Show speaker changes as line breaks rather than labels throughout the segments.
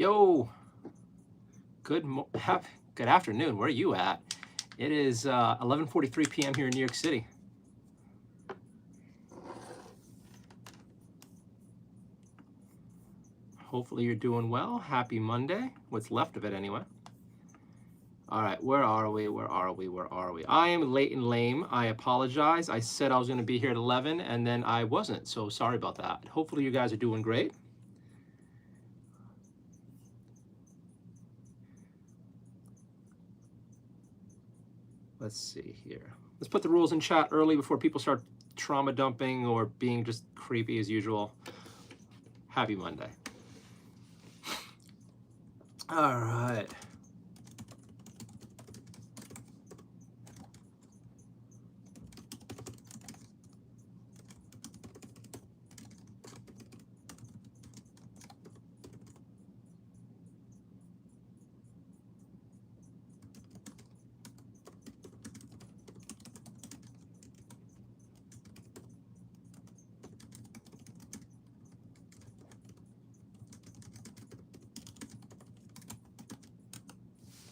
Yo, good afternoon. Where are you at? It is 11:43 p.m. here in New York City. Hopefully you're doing well. Happy Monday. What's left of it anyway. All right, where are we? I am late and lame. I apologize. I said I was going to be here at 11 and then I wasn't, so sorry about that. Hopefully you guys are doing great. Let's see here. Let's put the rules in chat early before people start trauma dumping or being just creepy as usual. Happy Monday. All right.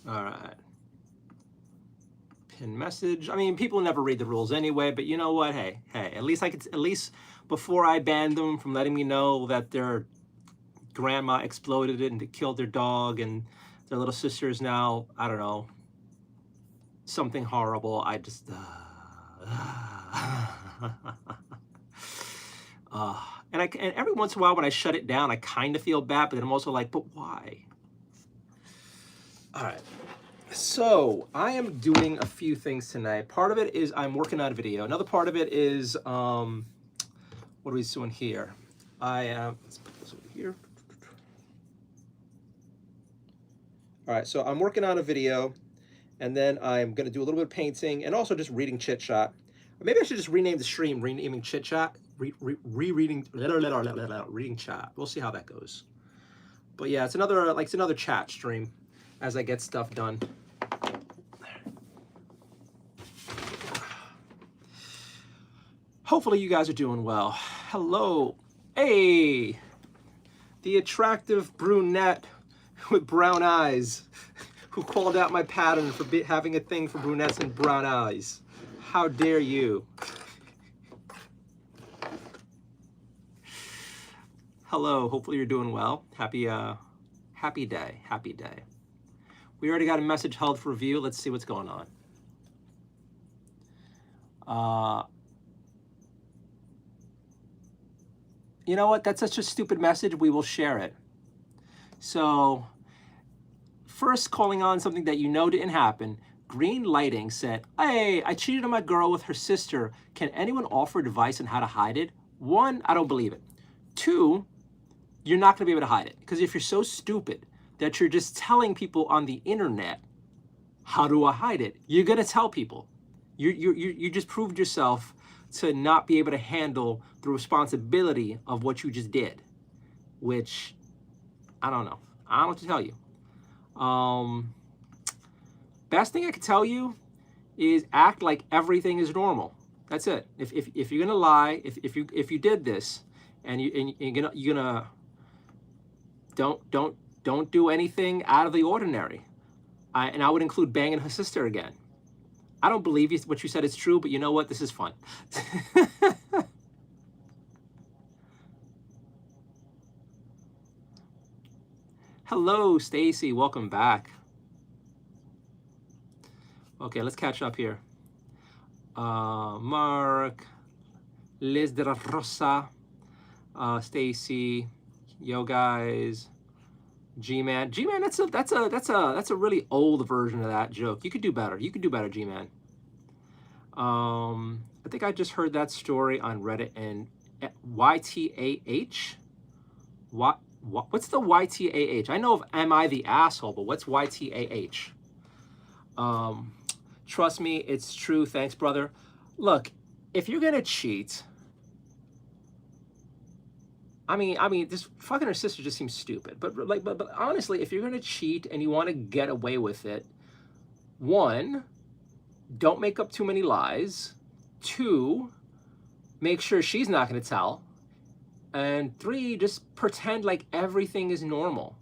All right. Pin message. I mean, people never read the rules anyway, but you know what? Hey, at least before I banned them from letting me know that their grandma exploded it and killed their dog and their little sister is now, I don't know, something horrible. I just and every once in a while when I shut it down, I kind of feel bad, but then I'm also like, but why? All right, so I am doing a few things tonight. Part of it is I'm working on a video. Another part of it is, what are we doing here? Let's put this over here. All right, so I'm working on a video, and then I'm gonna do a little bit of painting and also just reading chit chat. Maybe I should just rename the stream, renaming chit chat, reading chat. We'll see how that goes. But yeah, it's another chat stream as I get stuff done. Hopefully you guys are doing well. Hello. Hey, the attractive brunette with brown eyes who called out my pattern for having a thing for brunettes and brown eyes. How dare you? Hello, hopefully you're doing well. Happy day. We already got a message held for review. Let's see what's going on. You know what? That's such a stupid message. We will share it. So, first calling on something that you know didn't happen. Green Lighting said, hey, I cheated on my girl with her sister. Can anyone offer advice on how to hide it? 1, I don't believe it. 2, you're not going to be able to hide it. Because if you're so stupid that you're just telling people on the internet, how do I hide it? You're going to tell people. You just proved yourself to not be able to handle the responsibility of what you just did. Which, I don't know. I don't know what to tell you. Best thing I could tell you is act like everything is normal. That's it. If you're gonna lie, if you did this, and you're gonna don't do anything out of the ordinary. And I would include banging her sister again. I don't believe what you said is true, but you know what? This is fun. Hello, Stacy. Welcome back. Okay, let's catch up here. Mark, Liz de la Rosa, Stacy, yo guys, G-Man. G-Man, that's a really old version of that joke. You could do better. You could do better, G-Man. I think I just heard that story on Reddit and YTAH. What's the YTAH? I know of Am I the Asshole, but what's YTAH? Trust me, it's true. Thanks, brother. Look, if you're gonna cheat, I mean, this fucking her sister just seems stupid. But honestly, if you're gonna cheat and you want to get away with it, 1, don't make up too many lies. 2, make sure she's not gonna tell. And 3, just pretend like everything is normal.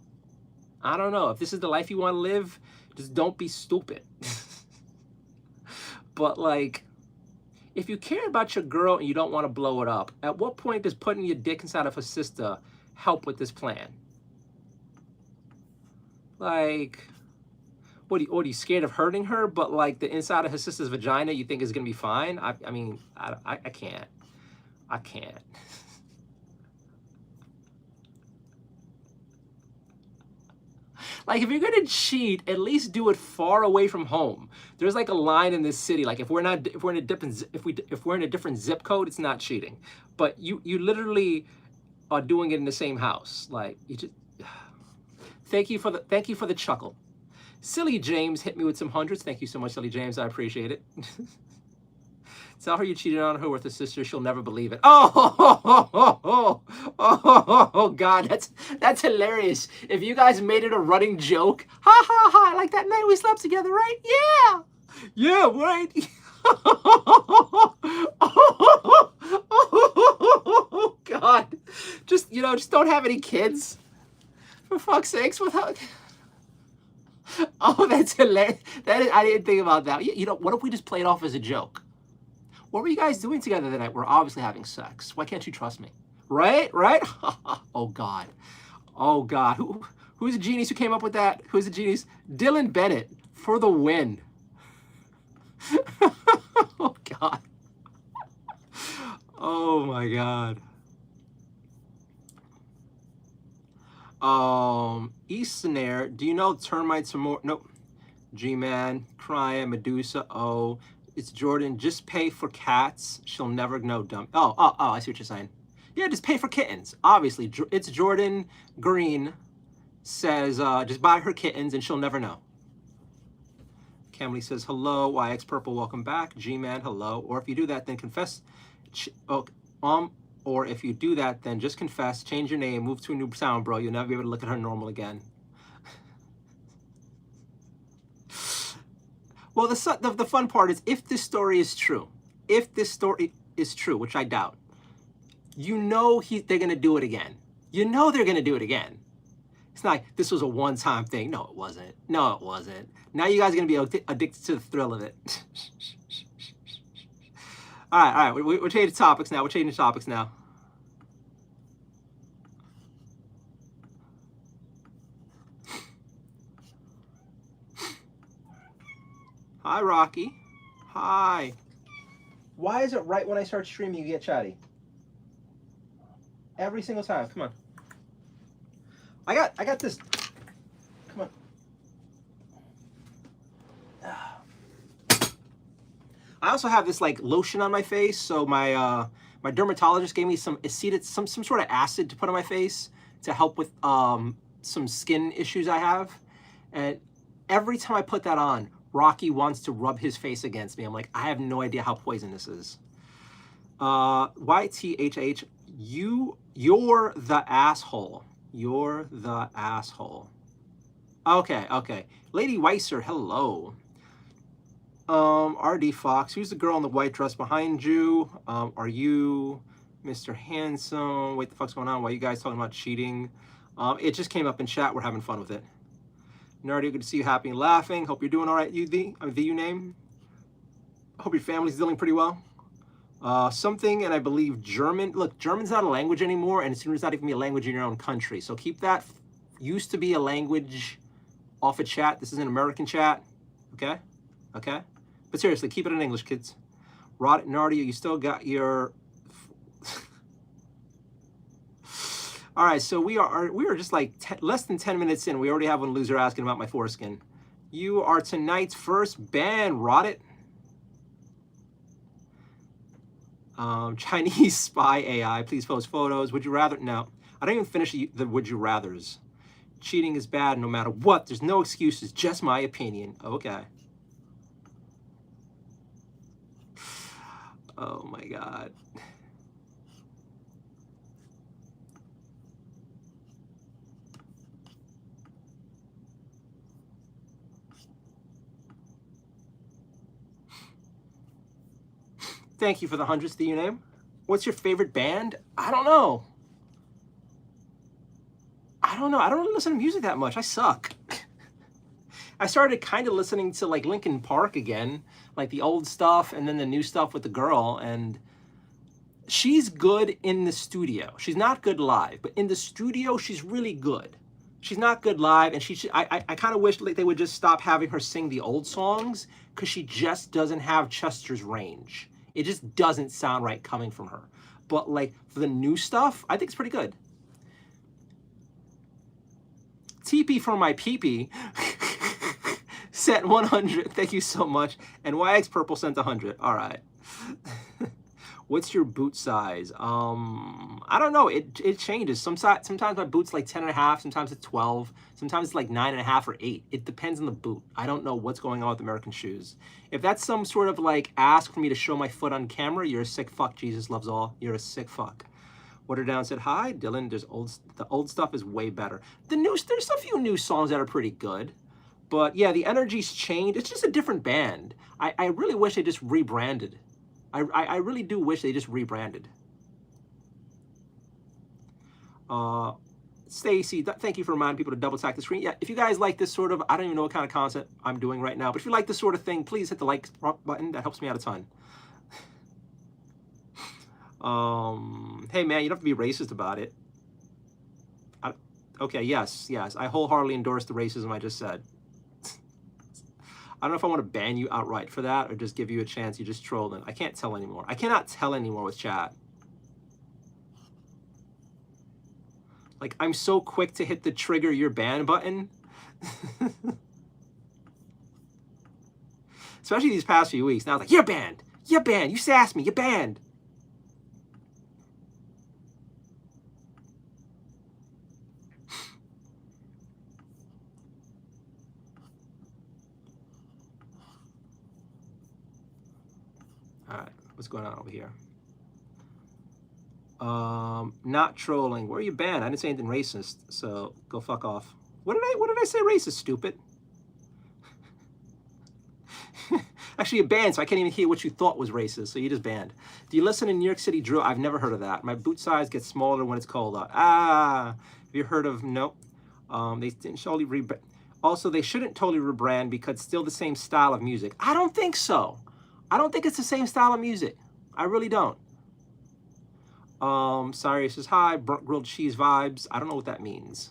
I don't know. If this is the life you want to live, just don't be stupid. But like, if you care about your girl and you don't want to blow it up, at what point does putting your dick inside of her sister help with this plan? Like, what are you scared of hurting her? But like the inside of her sister's vagina, you think is gonna be fine? I mean, I can't. I can't. Like, if you're gonna cheat, at least do it far away from home. There's like a line in this city. Like, if we're in a different zip code, it's not cheating. But you literally are doing it in the same house. Like, you just thank you for the chuckle. Silly James hit me with some hundreds. Thank you so much, Silly James. I appreciate it. Tell her you cheated on her with her sister. She'll never believe it. Oh, God, that's hilarious. If you guys made it a running joke, ha ha ha! Like that night we slept together, right? Yeah, right. Oh God, just don't have any kids. For fuck's sakes, without. Oh, that's hilarious. I didn't think about that. What if we just play it off as a joke? What were you guys doing together that night? We're obviously having sex. Why can't you trust me? Right? Oh God. Who's the genius who came up with that? Who's the genius? Dylan Bennett for the win. Oh God. Oh my God. Eastonair, do you know termites are more? Nope. G-Man, crying, Medusa, oh. It's Jordan, just pay for cats. She'll never know dumb. Oh, I see what you're saying. Yeah, just pay for kittens. Obviously, it's Jordan Green says, just buy her kittens and she'll never know. Camely says, hello, YX Purple, welcome back. G-Man, hello. Or if you do that, then confess. Or if you do that, then just confess, change your name, move to a new sound, bro. You'll never be able to look at her normal again. Well, the fun part is, if this story is true, which I doubt, they're going to do it again. They're going to do it again. It's not like this was a one-time thing. No, it wasn't. Now you guys are going to be addicted to the thrill of it. All right. We're changing topics now. Hi, Rocky. Hi. Why is it right when I start streaming you get chatty? Every single time. Come on. I got this. Come on. I also have this like lotion on my face, so my my dermatologist gave me some sort of acid to put on my face to help with some skin issues I have. And every time I put that on, Rocky wants to rub his face against me. I'm like, I have no idea how poisonous this is. YTHH, you're the asshole. You're the asshole. Okay. Lady Weiser, hello. RD Fox, who's the girl in the white dress behind you? Are you Mr. Handsome? Wait, the fuck's going on? Why are you guys talking about cheating? It just came up in chat. We're having fun with it. Nardio, good to see you happy and laughing. Hope you're doing all right, you name. Hope your family's dealing pretty well. Something, and I believe German. Look, German's not a language anymore, and it's not even a language in your own country. So keep that. Used to be a language off a chat. This is an American chat. Okay? But seriously, keep it in English, kids. Nardio, you still got your... All right, so we are just like less than 10 minutes in. We already have one loser asking about my foreskin. You are tonight's first ban, Rot it. Chinese spy AI, please post photos. Would you rather? No, I don't even finish the would you rathers. Cheating is bad no matter what. There's no excuses, just my opinion. Okay. Oh my God. Thank you for the hundreds, the name. What's your favorite band? I don't know. don't know. I don't really listen to music that much. I suck. I started kind of listening to like Linkin Park again, like the old stuff and then the new stuff with the girl. And she's good in the studio. She's not good live, but in the studio, she's really good. She's not good live, and I kind of wish like they would just stop having her sing the old songs because she just doesn't have Chester's range. It just doesn't sound right coming from her. But like for the new stuff, I think it's pretty good. TP for my peepee sent 100. Thank you so much. And YX Purple sent 100. All right. What's your boot size? I don't know. It changes. Sometimes my boot's like 10.5. Sometimes it's 12. Sometimes it's like 9.5 or 8. It depends on the boot. I don't know what's going on with American shoes. If that's some sort of like ask for me to show my foot on camera, you're a sick fuck. Jesus loves all. You're a sick fuck. Waterdown said, hi, Dylan. The old stuff is way better. There's a few new songs that are pretty good. But yeah, the energy's changed. It's just a different band. I really wish they just rebranded. I really do wish they just rebranded. Stacy, thank you for reminding people to double tap the screen. Yeah, if you guys like this sort of, I don't even know what kind of content I'm doing right now, but if you like this sort of thing, please hit the like button. That helps me out a ton. Hey man, you don't have to be racist about it. Okay, yes. I wholeheartedly endorse the racism I just said. I don't know if I want to ban you outright for that or just give you a chance. You just trolled it. I can't tell anymore. I cannot tell anymore with chat. Like, I'm so quick to hit the trigger your ban button. Especially these past few weeks. Now it's like, you're banned. You're banned. You sassed me. You're banned. All right, what's going on over here? Not trolling. Where are you banned? I didn't say anything racist, so go fuck off. What did I say racist, stupid? Actually, you're banned, so I can't even hear what you thought was racist, so you just banned. Do you listen in New York City drill? I've never heard of that. My boot size gets smaller when it's cold out. Have you heard of, nope. They didn't totally rebrand. Also, they shouldn't totally rebrand because it's still the same style of music. I don't think so. I don't think it's the same style of music. I really don't. Sorry, says hi, grilled cheese vibes. I don't know what that means.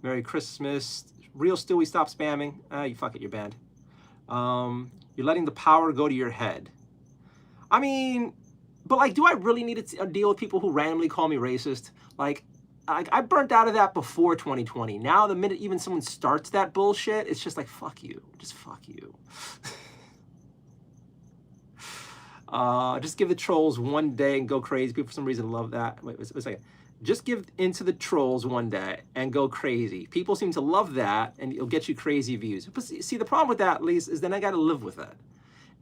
Merry Christmas. Real Stewie, stop spamming. You fuck it, you're banned. You're letting the power go to your head. I mean, but like, do I really need to deal with people who randomly call me racist? Like, I burnt out of that before 2020. Now, the minute even someone starts that bullshit, it's just like, fuck you. Just fuck you. Just give the trolls one day and go crazy. People for some reason love that. Wait a second. Just give into the trolls one day and go crazy. People seem to love that, and it'll get you crazy views. But see, the problem with that, at least, is then I got to live with it.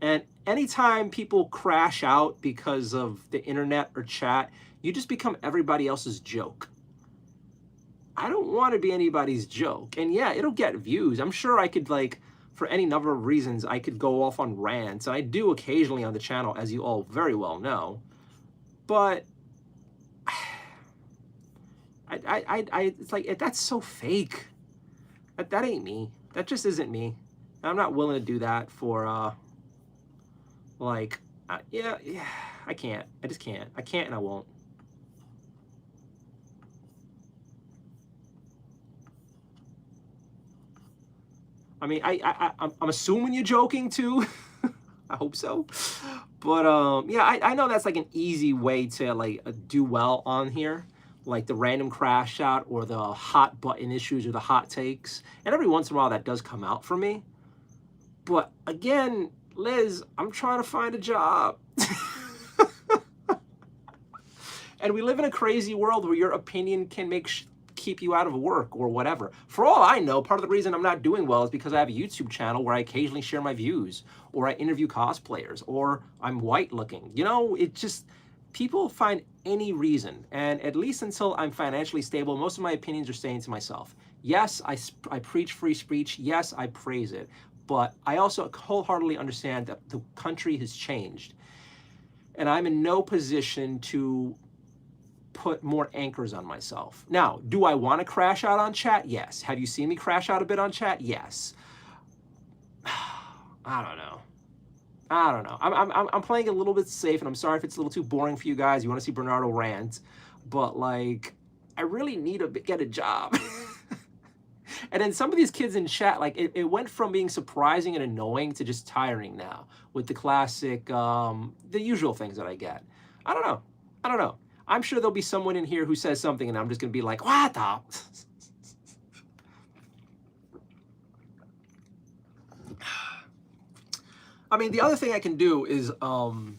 And anytime people crash out because of the internet or chat, you just become everybody else's joke. I don't want to be anybody's joke. And yeah, it'll get views. I'm sure I could, like, for any number of reasons, I could go off on rants. And I do occasionally on the channel, as you all very well know. But it's like, that's so fake. That ain't me. That just isn't me. I'm not willing to do that for, yeah, I can't. I just can't. I can't and I won't. I mean, I'm assuming you're joking too. I hope so. But yeah, I know that's like an easy way to like do well on here, like the random crash out or the hot button issues or the hot takes. And every once in a while that does come out for me. But again, Liz, I'm trying to find a job. And we live in a crazy world where your opinion can keep you out of work or whatever. For all I know, part of the reason I'm not doing well is because I have a YouTube channel where I occasionally share my views, or I interview cosplayers, or I'm white looking. You know, it just, people find any reason. And at least until I'm financially stable, most of my opinions are staying to myself. Yes, I preach free speech. Yes, I praise it. But I also wholeheartedly understand that the country has changed. And I'm in no position to put more anchors on myself. Now, do I want to crash out on chat? Yes. Have you seen me crash out a bit on chat? Yes. I don't know. I don't know. I'm playing a little bit safe, and I'm sorry if it's a little too boring for you guys. You want to see Bernardo rant, but like, I really need to get a job. And then some of these kids in chat, like it went from being surprising and annoying to just tiring now with the classic, the usual things that I get. I don't know. I don't know. I'm sure there'll be someone in here who says something and I'm just going to be like, what the? I mean, the other thing I can do is, and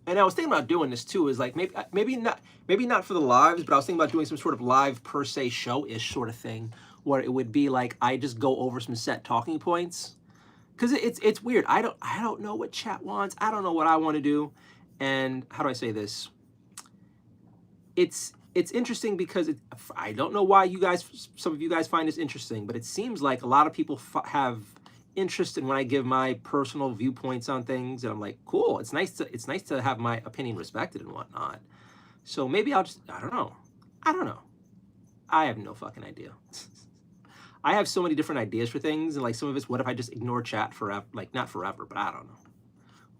I was thinking about doing this too, is like maybe not for the lives, but I was thinking about doing some sort of live per se show-ish sort of thing, where it would be like I just go over some set talking points, because it's weird. I don't know what chat wants. I don't know what I want to do, and how do I say this? It's interesting because I don't know why some of you guys find this interesting, but it seems like a lot of people have interest in when I give my personal viewpoints on things, and I'm like, cool. It's nice to have my opinion respected and whatnot. So maybe I'll just I don't know. I have no fucking idea. I have so many different ideas for things, and like some of it's, what if I just ignore chat forever? Like, not forever, but I don't know.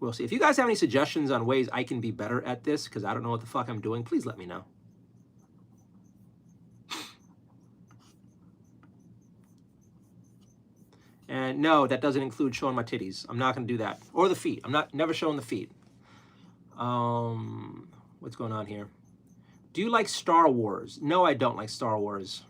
We'll see. If you guys have any suggestions on ways I can be better at this, because I don't know what the fuck I'm doing, please let me know. And no, that doesn't include showing my titties. I'm not going to do that. Or the feet. I'm never showing the feet. What's going on here? Do you like Star Wars? No, I don't like Star Wars.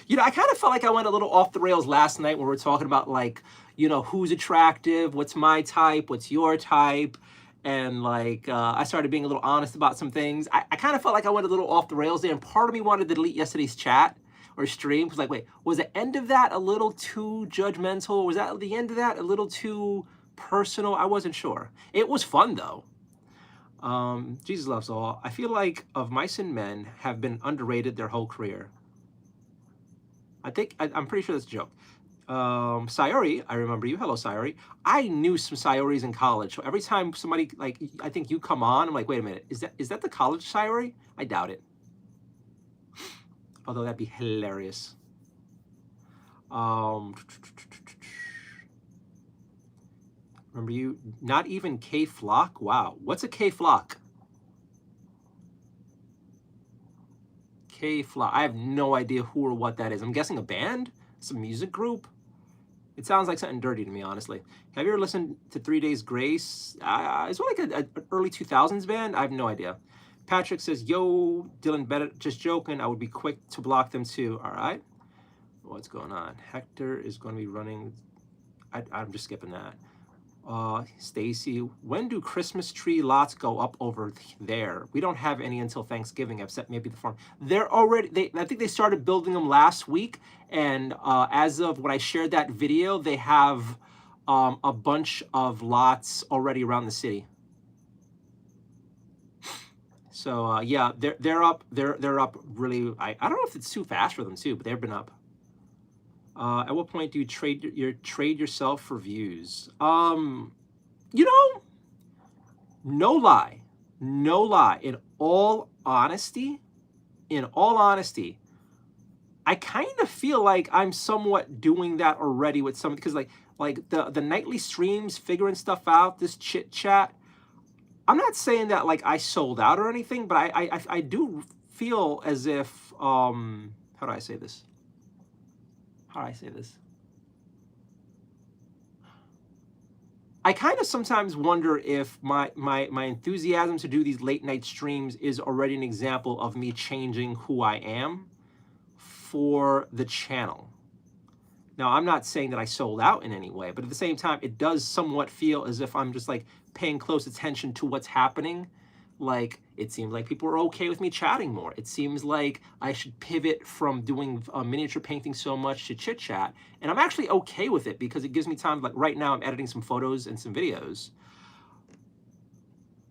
You know, I kind of felt like I went a little off the rails last night when we were talking about, like, you know, who's attractive, what's my type, what's your type. And like, I started being a little honest about some things. I kind of felt like I went a little off the rails there, and part of me wanted to delete yesterday's chat or stream, because like, wait, was the end of that a little too judgmental? Was that the end of that a little too personal? I wasn't sure. It was fun though. Jesus loves all. I feel like of mice and men have been underrated their whole career. I'm pretty sure that's a joke. Sayori, I remember you. Hello, Sayori. I knew some Sayoris in college. So every time somebody, like, I think you come on, I'm like, wait a minute, is that the college Sayori? I doubt it. Although that'd be hilarious. Remember you? Not even K-Flock? Wow. What's a K-Flock? K-Flock. I have no idea who or what that is. I'm guessing a band? Some music group? It sounds like something dirty to me, honestly. Have you ever listened to 3 Days Grace? It's like an early 2000s band? I have no idea. Patrick says, yo, Dylan, better, just joking. I would be quick to block them too. All right. What's going on? Hector is going to be running. I'm just skipping that. Stacy, when do Christmas tree lots go up over there? We don't have any until Thanksgiving, except maybe the farm. They're already, I think they started building them last week, and as of when I shared that video, they have a bunch of lots already around the city. So yeah, they're up. They're up really. I don't know if it's too fast for them too, but they've been up. At what point do you trade yourself for views? You know, no lie. In all honesty, I kind of feel like I'm somewhat doing that already with some, because like the nightly streams, figuring stuff out, this chit chat. I'm not saying that like I sold out or anything, but I do feel as if how do I say this? I kind of sometimes wonder if my enthusiasm to do these late night streams is already an example of me changing who I am for the channel. Now, I'm not saying that I sold out in any way, but at the same time, it does somewhat feel as if I'm just like paying close attention to what's happening. Like, it seems like people are okay with me chatting more. It seems like I should pivot from doing miniature painting so much to chit chat. And I'm actually okay with it because it gives me time. Like right now, I'm editing some photos and some videos.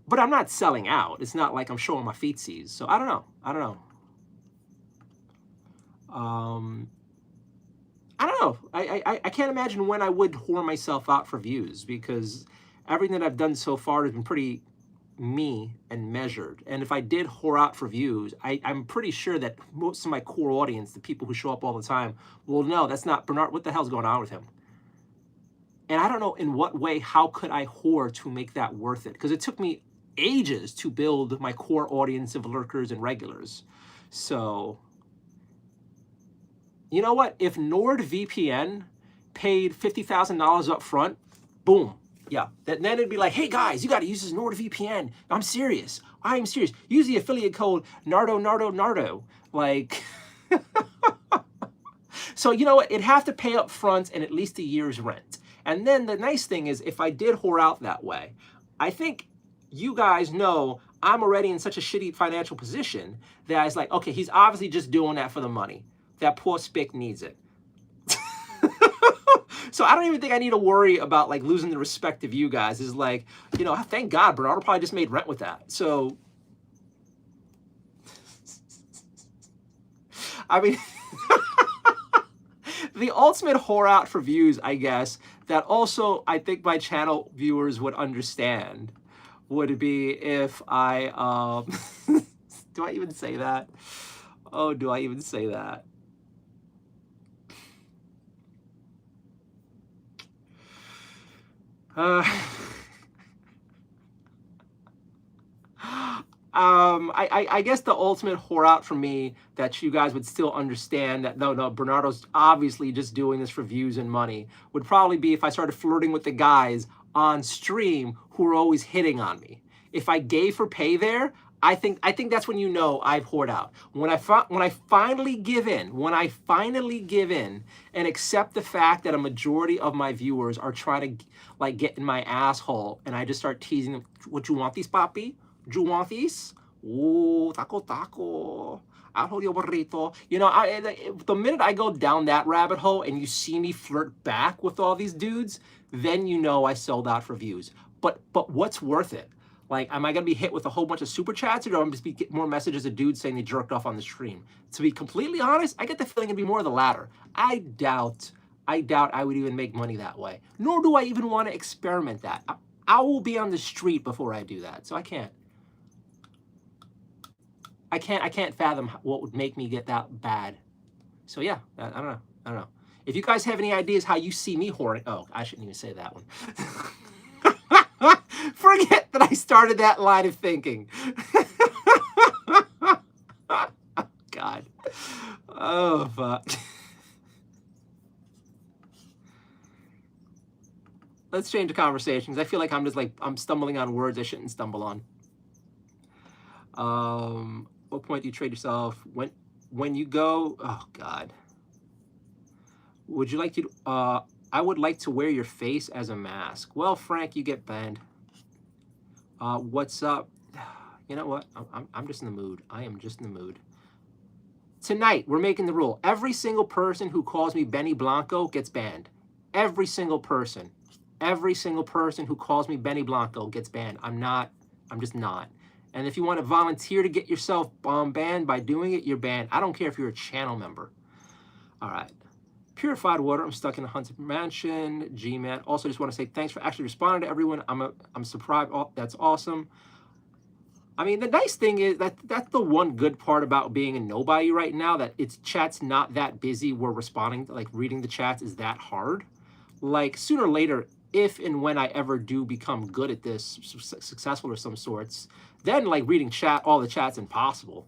But I'm not selling out. It's not like I'm showing my feetsies. So I don't know. I don't know. I can't imagine when I would whore myself out for views, because everything that I've done so far has been pretty me and measured. And if I did whore out for views, I'm pretty sure that most of my core audience, the people who show up all the time, will know that's not Bernard. What the hell's going on with him? And I don't know in what way, how could I whore to make that worth it? Because it took me ages to build my core audience of lurkers and regulars. So, you know what? If NordVPN paid $50,000 up front, boom. Yeah, then it'd be like, hey guys, you got to use this NordVPN. I'm serious. I'm serious. Use the affiliate code Nardo. Like, so you know what? It'd have to pay up front and at least a year's rent. And then the nice thing is, if I did whore out that way, I think you guys know I'm already in such a shitty financial position that it's like, okay, he's obviously just doing that for the money. That poor spick needs it. So I don't even think I need to worry about like losing the respect of you guys. Is like, you know, thank God Bernardo probably just made rent with that. So, I mean, the ultimate whore out for views, I guess, that also I think my channel viewers would understand would be if I, do I even say that? Oh, do I even say that? I guess the ultimate whore out for me that you guys would still understand that no, Bernardo's obviously just doing this for views and money would probably be if I started flirting with the guys on stream who are always hitting on me. If I gave for pay there, I think that's when you know I've whored out. When I finally give in, and accept the fact that a majority of my viewers are trying to like get in my asshole, and I just start teasing them, "What you want these, papi? Do you want these? Ooh, taco. I'll hold your burrito." You know, the minute I go down that rabbit hole and you see me flirt back with all these dudes, then you know I sold out for views. But what's worth it? Like, am I going to be hit with a whole bunch of super chats, or do I just get more messages of dudes saying they jerked off on the stream? To be completely honest, I get the feeling it'd be more of the latter. I doubt I would even make money that way. Nor do I even want to experiment that. I will be on the street before I do that. So I can't fathom what would make me get that bad. So yeah, I don't know. If you guys have any ideas how you see me whoring, oh, I shouldn't even say that one. Forget that I started that line of thinking. God. Oh, fuck. Let's change the conversation, because I feel like I'm stumbling on words I shouldn't stumble on. What point do you trade yourself? When you go, oh, God. Would you like to, I would like to wear your face as a mask. Well, Frank, you get banned. What's up? You know what? I'm just in the mood. I am just in the mood. Tonight, we're making the rule. Every single person who calls me Benny Blanco gets banned. Every single person. Every single person who calls me Benny Blanco gets banned. I'm just not. And if you want to volunteer to get yourself banned by doing it, you're banned. I don't care if you're a channel member. All right. Purified water. I'm stuck in a haunted mansion. G-Man. Also, just want to say thanks for actually responding to everyone. I'm surprised. Oh, that's awesome. I mean, the nice thing is that's the one good part about being a nobody right now, that its chat's not that busy. We're responding, like reading the chats is that hard. Like sooner or later, if and when I ever do become good at this, successful of some sorts, then like reading chat, all the chat's impossible.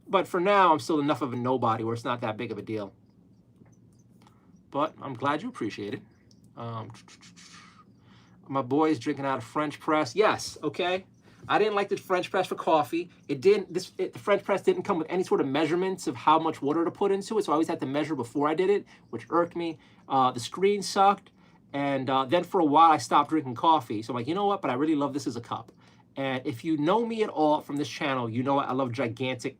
But for now, I'm still enough of a nobody where it's not that big of a deal. But I'm glad you appreciate it. My boy's drinking out of French press. Yes, okay. I didn't like the French press for coffee. The French press didn't come with any sort of measurements of how much water to put into it, so I always had to measure before I did it, which irked me. The screen sucked, and then for a while I stopped drinking coffee. So I'm like, you know what? But I really love this as a cup. And if you know me at all from this channel, you know I love gigantic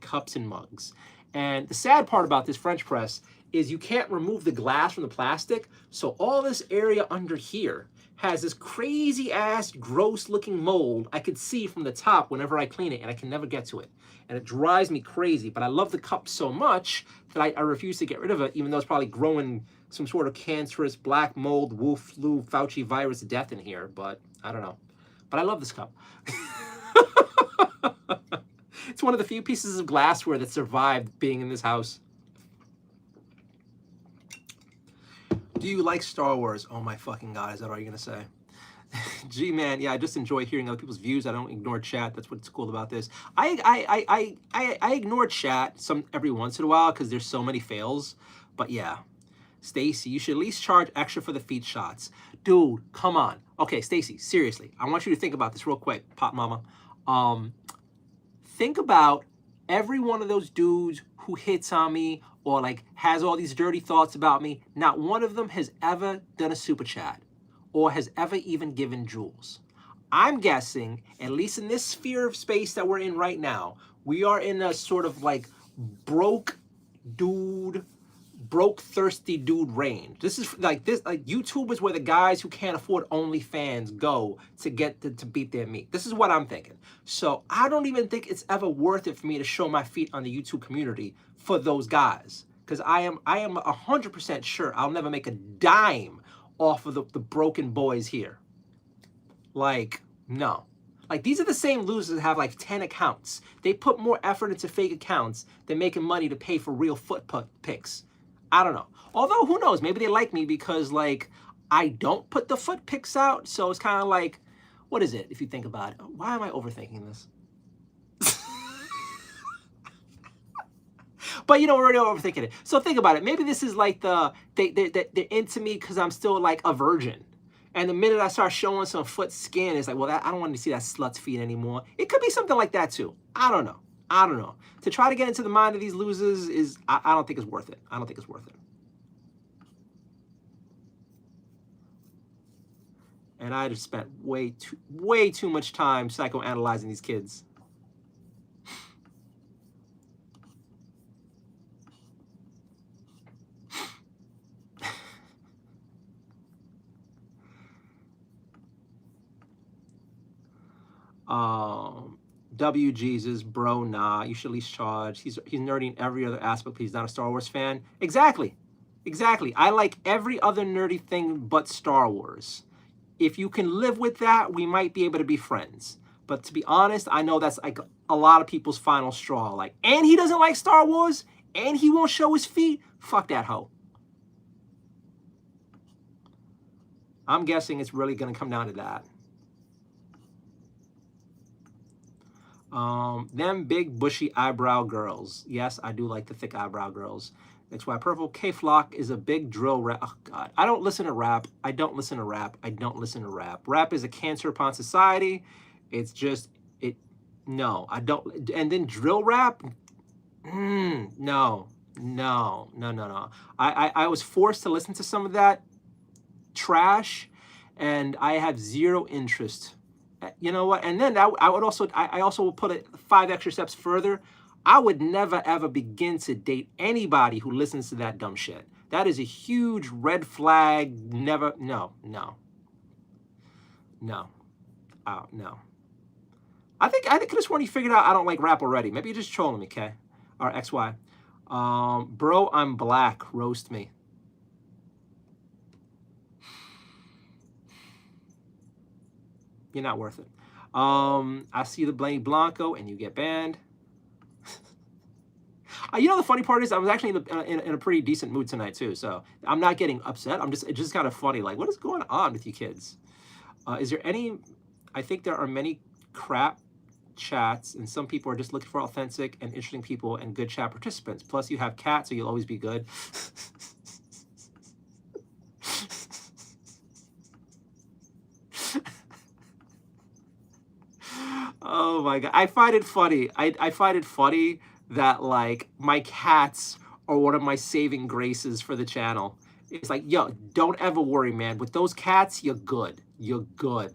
cups and mugs. And the sad part about this French press is you can't remove the glass from the plastic, so all this area under here has this crazy ass gross looking mold I could see from the top whenever I clean it, and I can never get to it. And it drives me crazy, but I love the cup so much that I refuse to get rid of it, even though it's probably growing some sort of cancerous black mold, wolf flu, Fauci virus death in here, but I don't know. But I love this cup. It's one of the few pieces of glassware that survived being in this house. Do you like Star Wars? Oh my fucking God, is that all you're gonna say? Gee, man, yeah, I just enjoy hearing other people's views. I don't ignore chat. That's what's cool about this. I ignore chat every once in a while because there's so many fails. But yeah, Stacy, you should at least charge extra for the feet shots. Dude, come on. Okay, Stacy, seriously, I want you to think about this real quick, Pop Mama. Think about every one of those dudes who hits on me or like has all these dirty thoughts about me. Not one of them has ever done a super chat or has ever even given jewels. I'm guessing, at least in this sphere of space that we're in right now, we are in a sort of like broke thirsty dude range. This is like YouTube is where the guys who can't afford OnlyFans go to get to beat their meat. This is what I'm thinking. So I don't even think it's ever worth it for me to show my feet on the YouTube community for those guys, because I am 100% sure I'll never make a dime off of the broken boys here. Like, no. Like, these are the same losers that have like 10 accounts. They put more effort into fake accounts than making money to pay for real foot pics. I don't know. Although, who knows? Maybe they like me because, like, I don't put the foot pics out. So it's kind of like, what is it, if you think about it? Why am I overthinking this? But you know, we're already overthinking it. So think about it. Maybe this is like they're into me because I'm still like a virgin. And the minute I start showing some foot skin, it's like, well, I don't want to see that slut's feet anymore. It could be something like that too. I don't know. To try to get into the mind of these losers is, I don't think it's worth it. I don't think it's worth it. And I just spent way too much time psychoanalyzing these kids. W Jesus, bro, nah, you should at least charge. He's nerdy in every other aspect, but he's not a Star Wars fan. Exactly. I like every other nerdy thing but Star Wars. If you can live with that, we might be able to be friends. But to be honest, I know that's like a lot of people's final straw. Like, and he doesn't like Star Wars, and he won't show his feet. Fuck that hoe. I'm guessing it's really gonna come down to that. Them big bushy eyebrow girls. Yes, I do like the thick eyebrow girls. That's why Purple K-Flock is a big drill rap. Oh God, I don't listen to rap. Rap is a cancer upon society. It's just, no, I don't. And then drill rap? No. I was forced to listen to some of that trash, and I have zero interest. You know what? And then I also will put it 5 extra steps further. I would never ever begin to date anybody who listens to that dumb shit. That is a huge red flag. Never, no. I think this one you figured out I don't like rap already. Maybe you're just trolling me, okay? Or XY. Bro, I'm black. Roast me. You're not worth it. I see the Blaney Blanco and you get banned. You know, the funny part is I was actually in a pretty decent mood tonight too, so I'm not getting upset. It's just kind of funny. Like, what is going on with you kids? Is there any? I think there are many crap chats, and some people are just looking for authentic and interesting people and good chat participants. Plus, you have cats, so you'll always be good. Oh my God, I find it funny. I find it funny that like my cats are one of my saving graces for the channel. It's like, yo, don't ever worry, man. With those cats, you're good. You're good.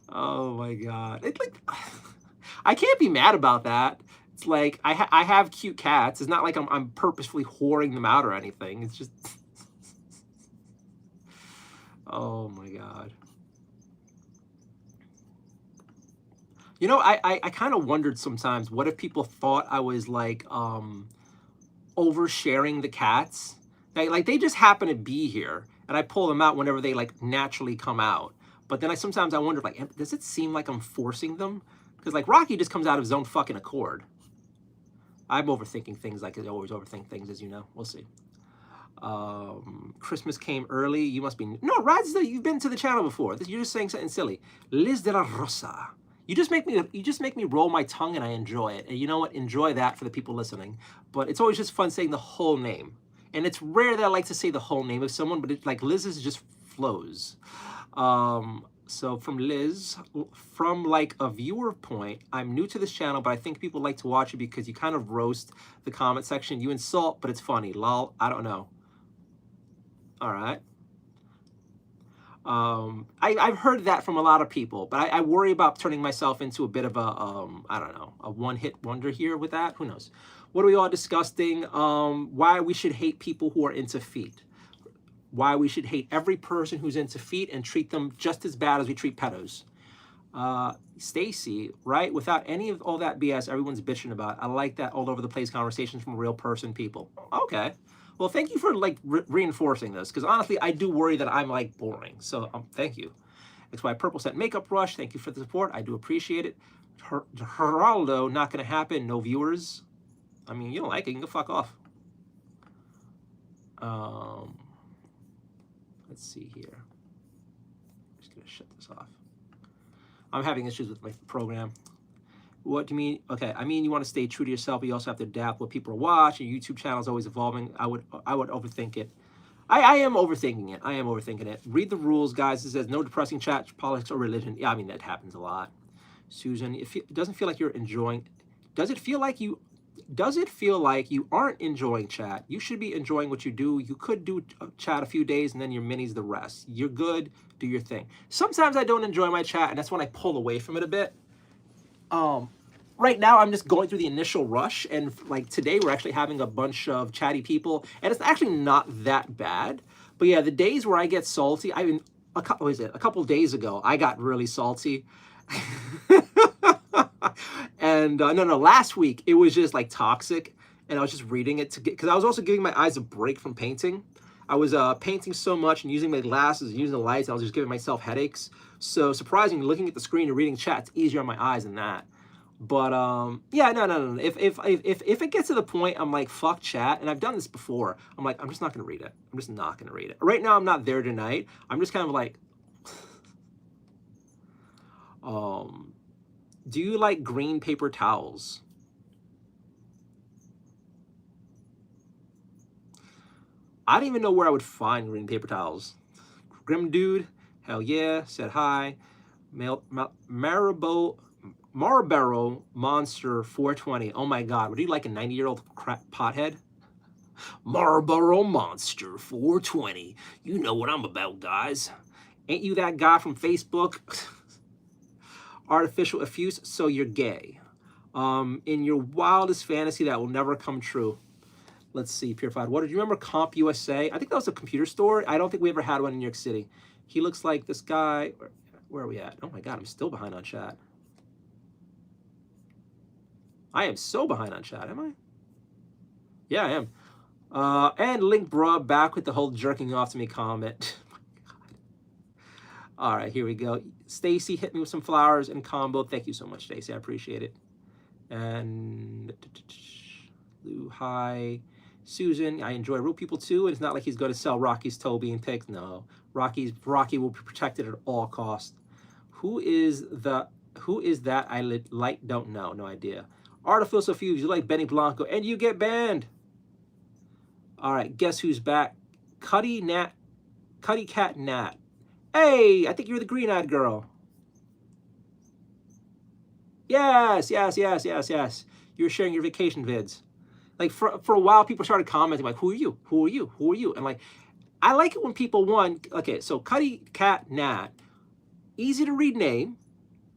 Oh my God. It's like, I can't be mad about that. It's like, I have cute cats. It's not like I'm purposefully whoring them out or anything. It's just, Oh my God. You know, I kind of wondered sometimes, what if people thought I was like oversharing the cats? Like they just happen to be here, and I pull them out whenever they like naturally come out. But then sometimes I wonder, like, does it seem like I'm forcing them? Because like Rocky just comes out of his own fucking accord. I'm overthinking things, like I always overthink things, as you know. We'll see. Christmas came early. You must be no, Rads. You've been to the channel before. You're just saying something silly. Liz de la Rosa. You just make me roll my tongue, and I enjoy it. And you know what? Enjoy that for the people listening. But it's always just fun saying the whole name. And it's rare that I like to say the whole name of someone, but it's like Liz's just flows. So from Liz, from like a viewer point, I'm new to this channel, but I think people like to watch it because you kind of roast the comment section. You insult, but it's funny. Lol, I don't know. All right. I've heard that from a lot of people, but I worry about turning myself into a bit of a, I don't know, a one-hit wonder here with that. Who knows? What are we all discussing? Why we should hate people who are into feet. Why we should hate every person who's into feet and treat them just as bad as we treat pedos. Stacy, right? Without any of all that BS everyone's bitching about. I like that all over the place conversations from real person people. Okay. Well, thank you for like reinforcing this, because honestly, I do worry that I'm like boring. So thank you. That's why Purple sent Makeup Rush. Thank you for the support. I do appreciate it. Geraldo, not going to happen. No viewers. I mean, you don't like it, you can go fuck off. Let's see here. I'm just going to shut this off. I'm having issues with my program. What do you mean? Okay, I mean you want to stay true to yourself, but you also have to adapt what people are watching. Your YouTube channel is always evolving. I would overthink it. I am overthinking it. I am overthinking it. Read the rules, guys. It says no depressing chat, politics, or religion. Yeah, I mean that happens a lot. Susan, it doesn't feel like you're enjoying. Does it feel like you? Does it feel like you aren't enjoying chat? You should be enjoying what you do. You could do chat a few days and then your minis the rest. You're good. Do your thing. Sometimes I don't enjoy my chat, and that's when I pull away from it a bit. Right now, I'm just going through the initial rush, and like today, we're actually having a bunch of chatty people, and it's actually not that bad. But yeah, the days where I get salty, I mean, a couple days ago, I got really salty. And no, last week it was just like toxic, and I was just reading it to get, because I was also giving my eyes a break from painting. I was painting so much and using my glasses and using the lights, I was just giving myself headaches. So surprisingly, looking at the screen and reading chat, it's easier on my eyes than that. But yeah, no. If it gets to the point I'm like, fuck chat, and I've done this before, I'm like, I'm just not gonna read it. I'm just not gonna read it. Right now, I'm not there tonight. I'm just kind of like, do you like green paper towels? I don't even know where I would find green paper towels. Grim Dude, hell yeah, said hi. Marlboro Monster 420. Oh my God, would you like a 90-year-old pothead? Marlboro Monster 420. You know what I'm about, guys. Ain't you that guy from Facebook? Artificial effuse, so you're gay. In your wildest fantasy that will never come true. Let's see, Purified Water. Do you remember Comp USA? I think that was a computer store. I don't think we ever had one in New York City. He looks like this guy. Where are we at? Oh my God, I'm still behind on chat. I am so behind on chat, am I? Yeah, I am. And Link Bruh back with the whole jerking off to me comment. All right, here we go. Stacy hit me with some flowers and combo. Thank you so much, Stacy. I appreciate it. And Lou, hi. Susan, I enjoy real people too. And it's not like he's going to sell Rocky's Toby and pics. No, Rocky will be protected at all costs. Who is that? I don't know. No idea. Artificial Fuse, you like Benny Blanco, and you get banned. All right, guess who's back? Cuddy Cat Nat. Hey, I think you're the green-eyed girl. Yes. You were sharing your vacation vids. Like for a while, people started commenting like, "Who are you? Who are you? Who are you?" And like, I like it when people okay, so Cuddy Cat Nat, easy to read name,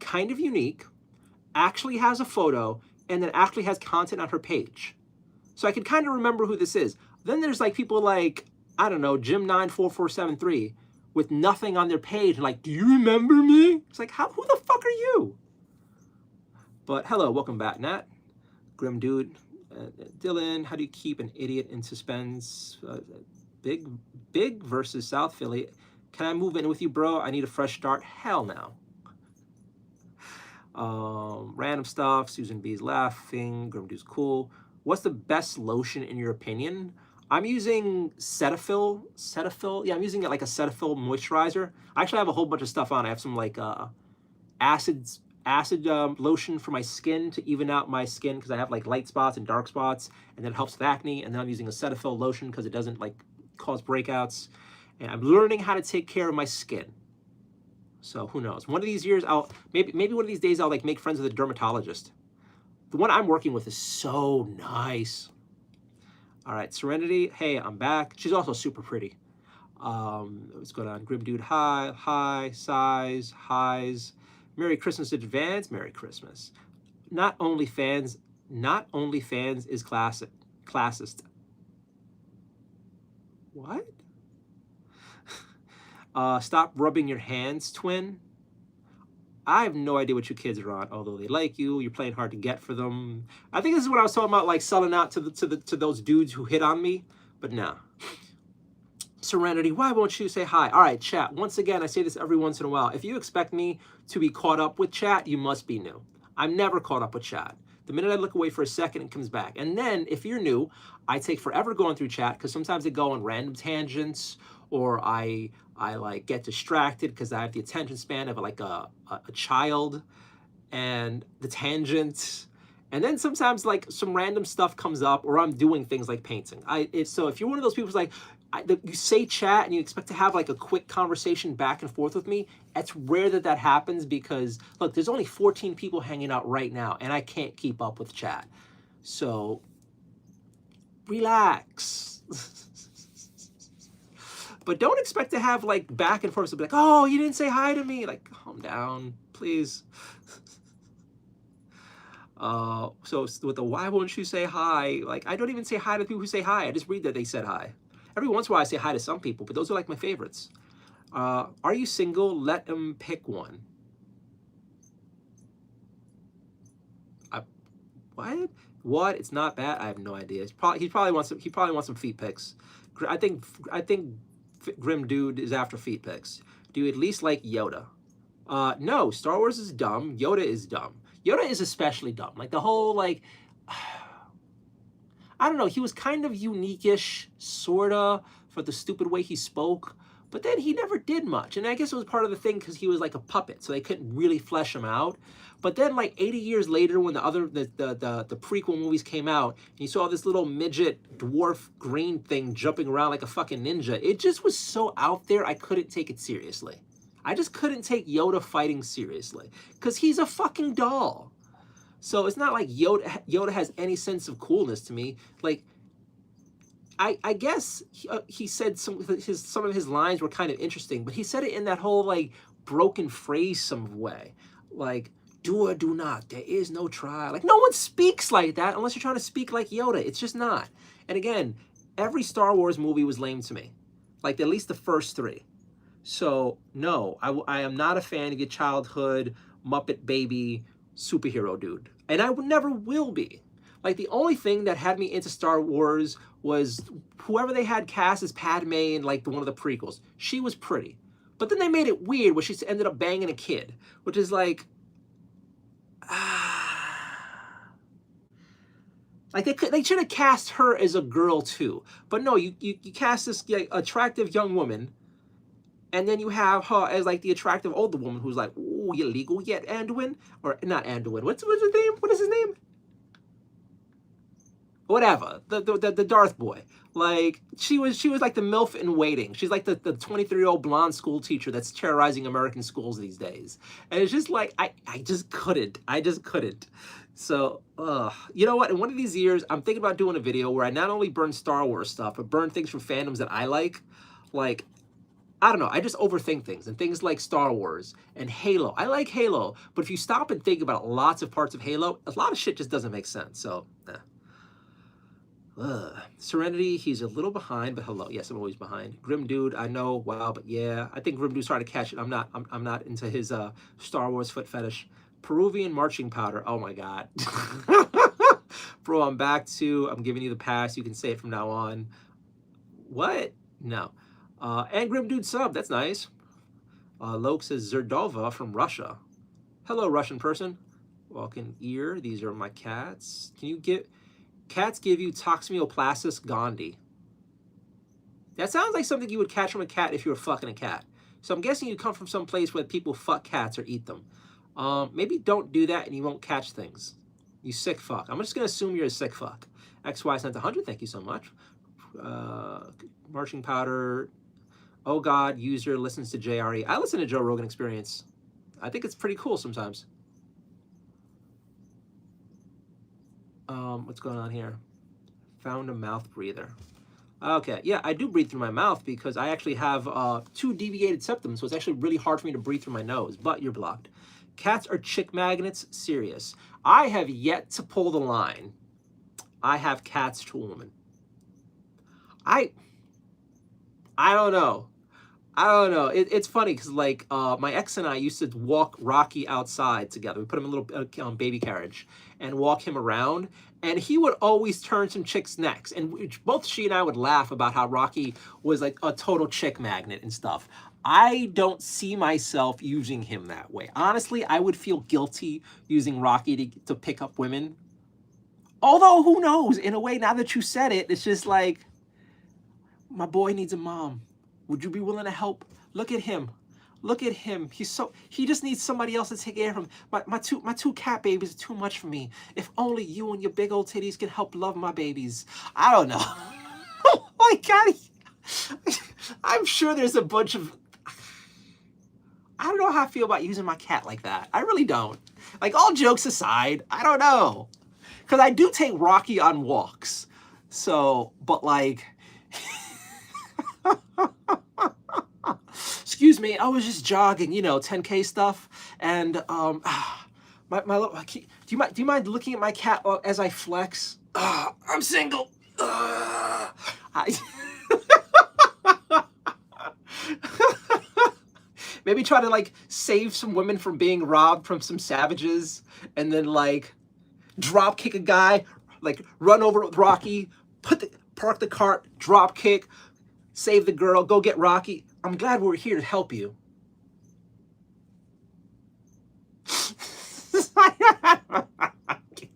kind of unique, actually has a photo, and then actually has content on her page. So I can kind of remember who this is. Then there's like people like, I don't know, Jim94473, with nothing on their page, like, do you remember me? It's like, who the fuck are you? But hello, welcome back, Nat. Grim Dude. Dylan, how do you keep an idiot in suspense? Big versus South Philly. Can I move in with you, bro? I need a fresh start. Hell no. Random stuff. Susan B's laughing. Grim Dude's cool. What's the best lotion in your opinion? I'm using Cetaphil. Cetaphil? Yeah, I'm using it like a Cetaphil moisturizer. I actually have a whole bunch of stuff on. I have some like acid lotion for my skin to even out my skin because I have like light spots and dark spots, and that helps with acne. And then I'm using a Cetaphil lotion because it doesn't like cause breakouts. And I'm learning how to take care of my skin. So who knows? One of these years, I'll maybe one of these days I'll like make friends with a dermatologist. The one I'm working with is so nice. All right, Serenity. Hey, I'm back. She's also super pretty. What's going on? Grim Dude. Hi. Size. Highs. Merry Christmas in advance. Merry Christmas. Not only fans is classist. What? Stop rubbing your hands, twin. I have no idea what you kids are on, although they like you. You're playing hard to get for them. I think this is what I was talking about, like selling out to those dudes who hit on me. But nah. Serenity, why won't you say hi? All right, chat. Once again, I say this every once in a while. If you expect me to be caught up with chat, you must be new. I'm never caught up with chat. The minute I look away for a second, it comes back. And then, if you're new, I take forever going through chat because sometimes I go on random tangents, or I like get distracted because I have the attention span of like a child, and the tangent. And then sometimes like some random stuff comes up, or I'm doing things like painting. So if you're one of those people who's like, you say chat and you expect to have like a quick conversation back and forth with me, it's rare that happens because look, there's only 14 people hanging out right now and I can't keep up with chat. So relax. But don't expect to have like back and forth. So be like, oh, you didn't say hi to me. Like, calm down, please. So with the why won't you say hi? Like, I don't even say hi to people who say hi. I just read that they said hi. Every once in a while I say hi to some people, but those are like my favorites. Are you single? Let them pick one. What? What? It's not bad. I have no idea. He probably wants some feet pics. I think Grim Dude is after feet pics. Do you at least like Yoda? No, Star Wars is dumb. Yoda is dumb. Yoda is especially dumb. Like the whole like, I don't know. He was kind of unique-ish, sorta, for the stupid way he spoke. But then he never did much. And I guess it was part of the thing because he was like a puppet, so they couldn't really flesh him out. But then like 80 years later when the prequel movies came out, and you saw this little midget dwarf green thing jumping around like a fucking ninja, it just was so out there I couldn't take it seriously. I just couldn't take Yoda fighting seriously. Because he's a fucking doll. So it's not like Yoda has any sense of coolness to me. Like, I guess he said some of his lines were kind of interesting, but he said it in that whole like broken phrase some way, like do or do not. There is no try. Like no one speaks like that unless you're trying to speak like Yoda. It's just not. And again, every Star Wars movie was lame to me, like at least the first three. So no, I am not a fan of your childhood Muppet baby superhero dude, and I never will be. Like the only thing that had me into Star Wars was whoever they had cast as Padme in like one of the prequels. She was pretty, but then they made it weird where she ended up banging a kid, which is like, like they should have cast her as a girl too. But no, you cast this like, attractive young woman, and then you have her as like the attractive older woman who's like, ooh, you legal yet, Anduin? Or not Anduin. What's his name? What is his name? Whatever, the Darth boy. Like she was like the MILF in waiting. She's like the 23-year-old blonde school teacher that's terrorizing American schools these days. And it's just like I just couldn't. So you know what? In one of these years, I'm thinking about doing a video where I not only burn Star Wars stuff, but burn things from fandoms that I like. Like, I don't know, I just overthink things, and things like Star Wars and Halo. I like Halo, but if you stop and think about lots of parts of Halo, a lot of shit just doesn't make sense. So, Serenity, he's a little behind, but hello. Yes, I'm always behind. Grim Dude, I know, wow, but yeah. I think Grim Dude's trying to catch it. I'm not into his Star Wars foot fetish. Peruvian marching powder. Oh my god. Bro, I'm giving you the pass. You can say it from now on. What? No. And Grim Dude sub, that's nice. Loke says Zerdova from Russia. Hello, Russian person. Walking ear. These are my cats. Can you get... Cats give you toxoplasmosis gondii. That sounds like something you would catch from a cat if you were fucking a cat. So I'm guessing you come from some place where people fuck cats or eat them. Maybe don't do that and you won't catch things. You sick fuck. I'm just going to assume you're a sick fuck. XY sent 100. Thank you so much. Marching powder. Oh God, user listens to JRE. I listen to Joe Rogan Experience. I think it's pretty cool sometimes. What's going on here? Found a mouth breather. Okay, yeah, I do breathe through my mouth because I actually have 2 deviated septums, so it's actually really hard for me to breathe through my nose, but you're blocked. Cats are chick magnets? Serious. I have yet to pull the line. I have cats to a woman. I don't know. I don't know. It's funny because, like, my ex and I used to walk Rocky outside together. We put him in a little baby carriage and walk him around. And he would always turn some chicks' necks. And both she and I would laugh about how Rocky was, like, a total chick magnet and stuff. I don't see myself using him that way. Honestly, I would feel guilty using Rocky to pick up women. Although, who knows? In a way, now that you said it, it's just like, my boy needs a mom. Would you be willing to help? Look at him. Look at him. He just needs somebody else to take care of him. My two cat babies are too much for me. If only you and your big old titties can help love my babies. I don't know. Oh my God. I'm sure there's a bunch of... I don't know how I feel about using my cat like that. I really don't. Like, all jokes aside, I don't know. Because I do take Rocky on walks. So, but like... Excuse me, I was just jogging, 10K stuff, and my little, do you mind looking at my cat as I flex? I'm single. Maybe try to like save some women from being robbed from some savages, and then like drop kick a guy, like run over with Rocky, park the cart, drop kick, save the girl, go get Rocky. I'm glad we're here to help you.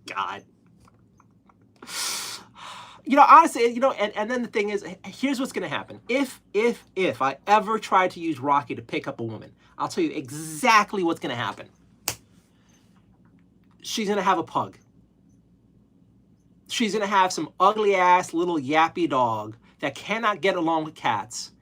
God. Honestly, and then the thing is, here's what's going to happen. If I ever try to use Rocky to pick up a woman, I'll tell you exactly what's going to happen. She's going to have a pug. She's going to have some ugly-ass little yappy dog that cannot get along with cats.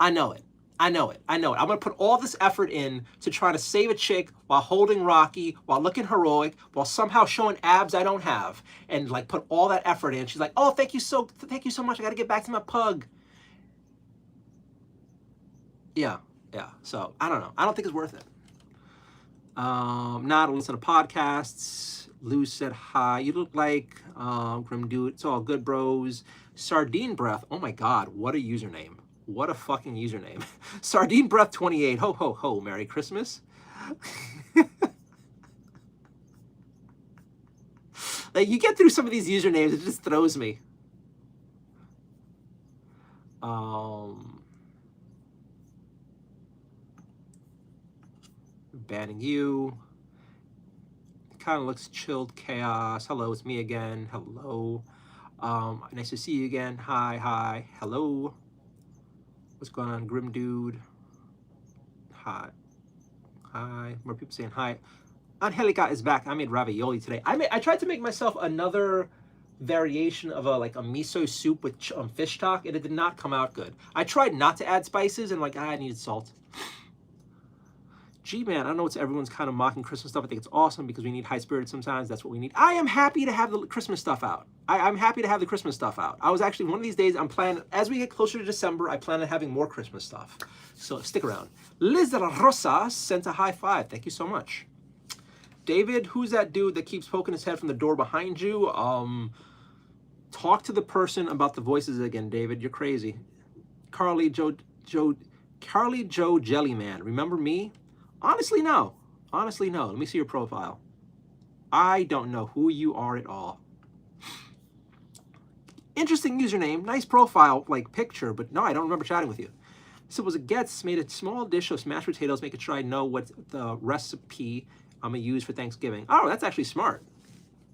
I know it. I'm going to put all this effort in to try to save a chick while holding Rocky, while looking heroic, while somehow showing abs I don't have, and like put all that effort in. She's like, oh, thank you so much. I got to get back to my pug. Yeah. So I don't know. I don't think it's worth it. Not to listen to podcasts. Lou said hi. You look like Grim Dude. It's all good, bros. Sardine Breath. Oh my God, what a username. What a fucking username. Sardine Breath 28. Ho, ho, ho. Merry Christmas. Like, you get through some of these usernames, it just throws me. Banning you. Kind of looks chilled chaos. Hello, it's me again. Hello. Nice to see you again. Hi. Hello. What's going on, Grim Dude? Hi. More people saying hi. Angelica is back. I made ravioli today. I tried to make myself another variation of a miso soup with fish stock, and it did not come out good. I tried not to add spices, and I needed salt. G-Man, I know everyone's kind of mocking Christmas stuff. I think it's awesome because we need high spirits sometimes. That's what we need. I am happy to have the Christmas stuff out. I'm happy to have the Christmas stuff out. I was actually, one of these days, I'm planning, as we get closer to December, I plan on having more Christmas stuff. So stick around. Liz de la Rosa sent a high five. Thank you so much. David, who's that dude that keeps poking his head from the door behind you? Talk to the person about the voices again, David. You're crazy. Carly Joe Jellyman. Remember me? Honestly, no. Honestly, no. Let me see your profile. I don't know who you are at all. Interesting username. Nice profile, like picture, but no, I don't remember chatting with you. So was it gets made a small dish of smashed potatoes. Make it sure I know what the recipe I'm gonna use for Thanksgiving. Oh, that's actually smart.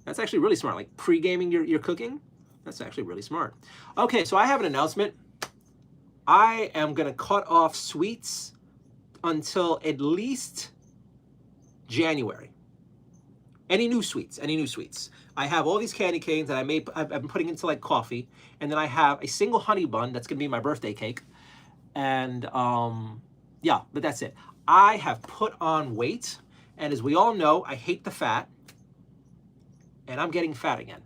That's actually really smart. Like pre-gaming your cooking. That's actually really smart. Okay, so I have an announcement. I am gonna cut off sweets until at least January. Any new sweets, any new sweets. I have all these candy canes that I've been putting into like coffee, and then I have a single honey bun that's gonna be my birthday cake. And yeah, but that's it. I have put on weight, and as we all know, I hate the fat, and I'm getting fat again,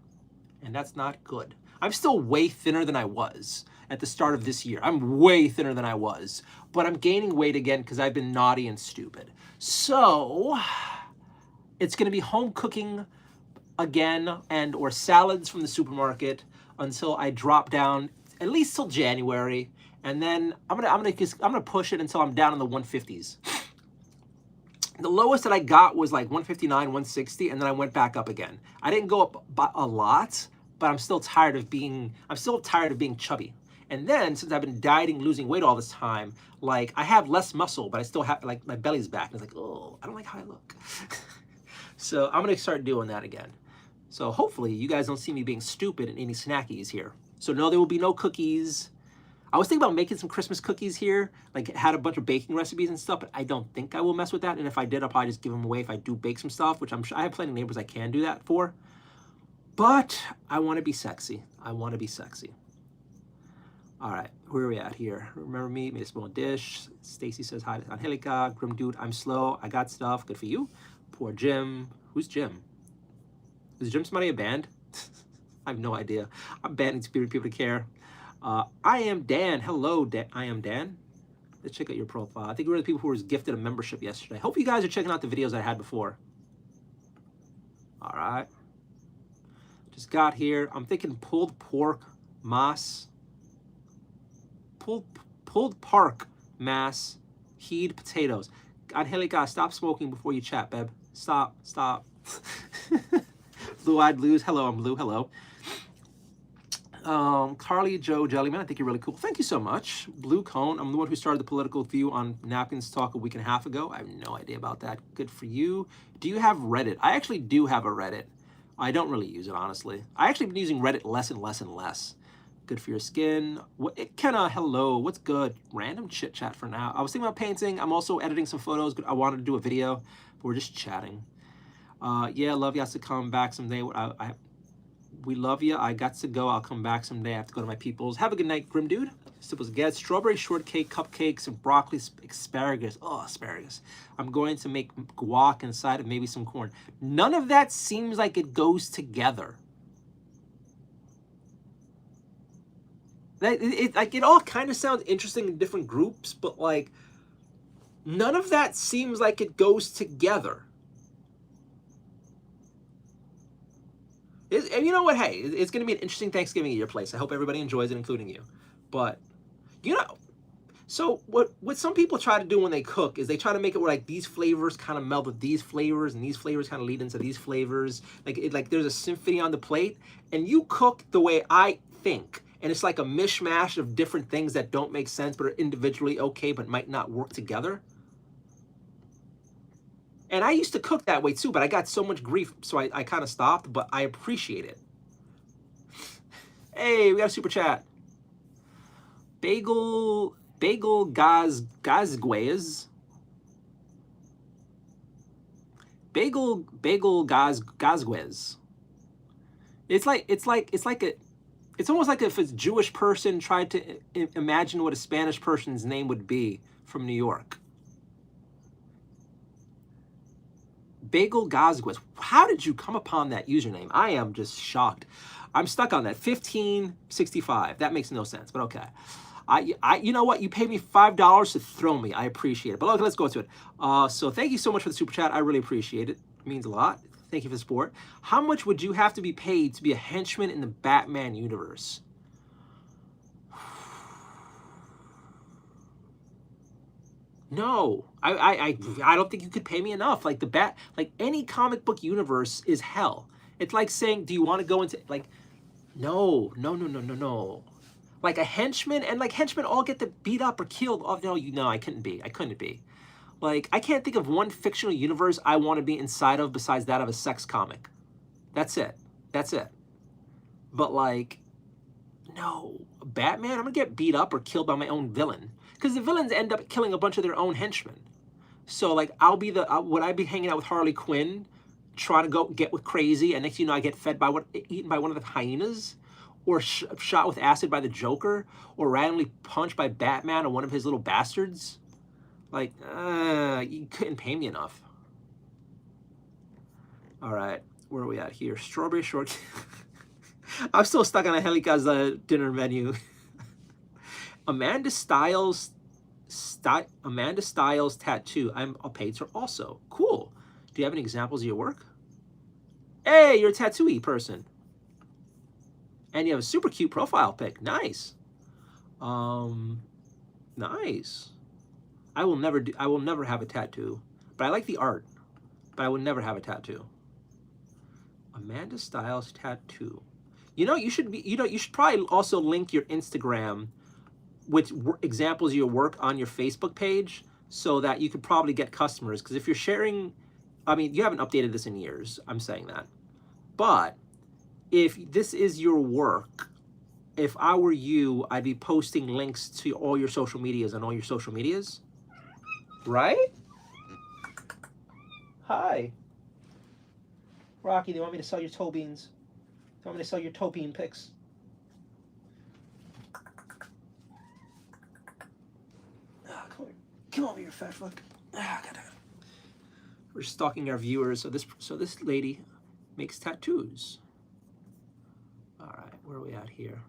and that's not good. I'm still way thinner than I was at the start of this year. I'm way thinner than I was, but I'm gaining weight again because I've been naughty and stupid. So it's gonna be home cooking again, and or salads from the supermarket until I drop down at least till January, and then I'm gonna push it until I'm down in the 150s. The lowest that I got was like 159, 160, and then I went back up again. I didn't go up a lot, but I'm still tired of being chubby. And then since I've been dieting, losing weight all this time, like I have less muscle, but I still have like my belly's back. And it's like, oh, I don't like how I look. So I'm gonna start doing that again. So hopefully you guys don't see me being stupid and eating snackies here. So no, there will be no cookies. I was thinking about making some Christmas cookies here, like had a bunch of baking recipes and stuff, but I don't think I will mess with that. And if I did, I'll probably just give them away if I do bake some stuff, which I'm sure I have plenty of neighbors I can do that for. But I want to be sexy. I want to be sexy. All right, where are we at here? Remember me, made a small dish. Stacy says hi to Angelica. Grim Dude, I'm slow. I got stuff. Good for you. Poor Jim. Who's Jim? Is Jim somebody a band? I have no idea. I'm banning people to care. I am Dan. Hello, Dan. I am Dan. Let's check out your profile. I think we were the people who were gifted a membership yesterday. Hope you guys are checking out the videos I had before. All right. Just got here. I'm thinking pulled pork mass. Pulled pork mass. Heed potatoes. Angelica, stop smoking before you chat, babe. Stop. Blue-eyed blues. Hello, I'm Blue. Hello. Carly Joe Jellyman, I think you're really cool. Thank you so much. Blue Cone, I'm the one who started the political view on Napkins Talk a week and a half ago. I have no idea about that. Good for you. Do you have Reddit? I actually do have a Reddit. I don't really use it, honestly. I actually been using Reddit less and less and less. Good for your skin. Kenna, hello. What's good? Random chit chat for now. I was thinking about painting. I'm also editing some photos. I wanted to do a video, but we're just chatting. Yeah, love you. Has to come back someday. We love you. I got to go. I'll come back someday. I have to go to my peoples. Have a good night, Grim Dude. Simple as get strawberry shortcake, cupcakes, and broccoli, asparagus. Oh, asparagus. I'm going to make guac inside of maybe some corn. None of that seems like it goes together. It all kind of sounds interesting in different groups, but like none of that seems like it goes together. And you know what? Hey, it's going to be an interesting Thanksgiving at your place. I hope everybody enjoys it, including you. But, you know, so what some people try to do when they cook is they try to make it where like these flavors kind of meld with these flavors and these flavors kind of lead into these flavors. Like there's a symphony on the plate, and you cook the way I think. And it's like a mishmash of different things that don't make sense but are individually okay but might not work together. And I used to cook that way too, but I got so much grief, so I kind of stopped, but I appreciate it. Hey, we got a super chat. Bagel Gazguez. Bagel Gazguez. It's almost like if a Jewish person tried to imagine what a Spanish person's name would be from New York. Bagel Gazguez. How did you come upon that username? I am just shocked. I'm stuck on that. 1565. That makes no sense, but okay. You know what? You paid me $5 to throw me. I appreciate it. But okay, let's go to it. So thank you so much for the super chat. I really appreciate it. It means a lot. Thank you for the support. How much would you have to be paid to be a henchman in the Batman universe? No, I don't think you could pay me enough. Like like any comic book universe is hell. It's like saying, do you want to go into like, no, no, no, no, no, no. Like a henchman, and like henchmen all get to beat up or killed. Oh no, I couldn't be. I couldn't be. Like I can't think of one fictional universe I want to be inside of besides that of a sex comic. That's it. That's it. But like, no, Batman, I'm gonna get beat up or killed by my own villain. Because the villains end up killing a bunch of their own henchmen. So like, would I be hanging out with Harley Quinn, trying to go get with crazy, and next thing you know, I get eaten by one of the hyenas, or shot with acid by the Joker, or randomly punched by Batman or one of his little bastards? Like, you couldn't pay me enough. All right, where are we at here? Strawberry shortcake. I'm still stuck on Angelica's dinner menu. Amanda Styles tattoo. I'm a painter also. Cool. Do you have any examples of your work? Hey, you're a tattoo-y person. And you have a super cute profile pic. Nice. Nice. I will never have a tattoo. But I like the art. But I would never have a tattoo. Amanda Styles tattoo. You should probably also link your Instagram with examples of your work on your Facebook page so that you could probably get customers. Because if you're sharing, I mean, you haven't updated this in years, I'm saying that. But if this is your work, if I were you, I'd be posting links to all your social medias on all your social medias. Right? Hi. Rocky, do you want me to sell your toe beans? Do you want me to sell your toe bean pics? Come over here, fat fuck. We're stalking our viewers. So this lady makes tattoos. All right, where are we at here?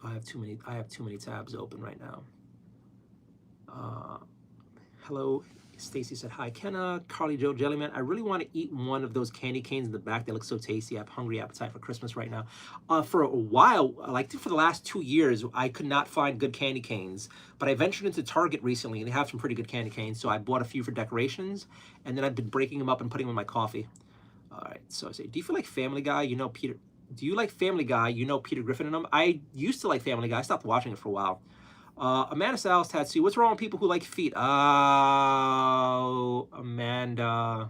I have too many tabs open right now. Hello, Stacy said hi. Kenna, Carly Joe Jellyman. I really want to eat one of those candy canes in the back. They look so tasty. I have hungry appetite for Christmas right now. For a while, like for the last 2 years, I could not find good candy canes. But I ventured into Target recently, and they have some pretty good candy canes. So I bought a few for decorations, and then I've been breaking them up and putting them in my coffee. All right. So I say, do you feel like Family Guy? You know Peter. Do you like Family Guy? You know Peter Griffin and them. I used to like Family Guy. I stopped watching it for a while. Amanda Styles tattoo. What's wrong with people who like feet? Oh, Amanda.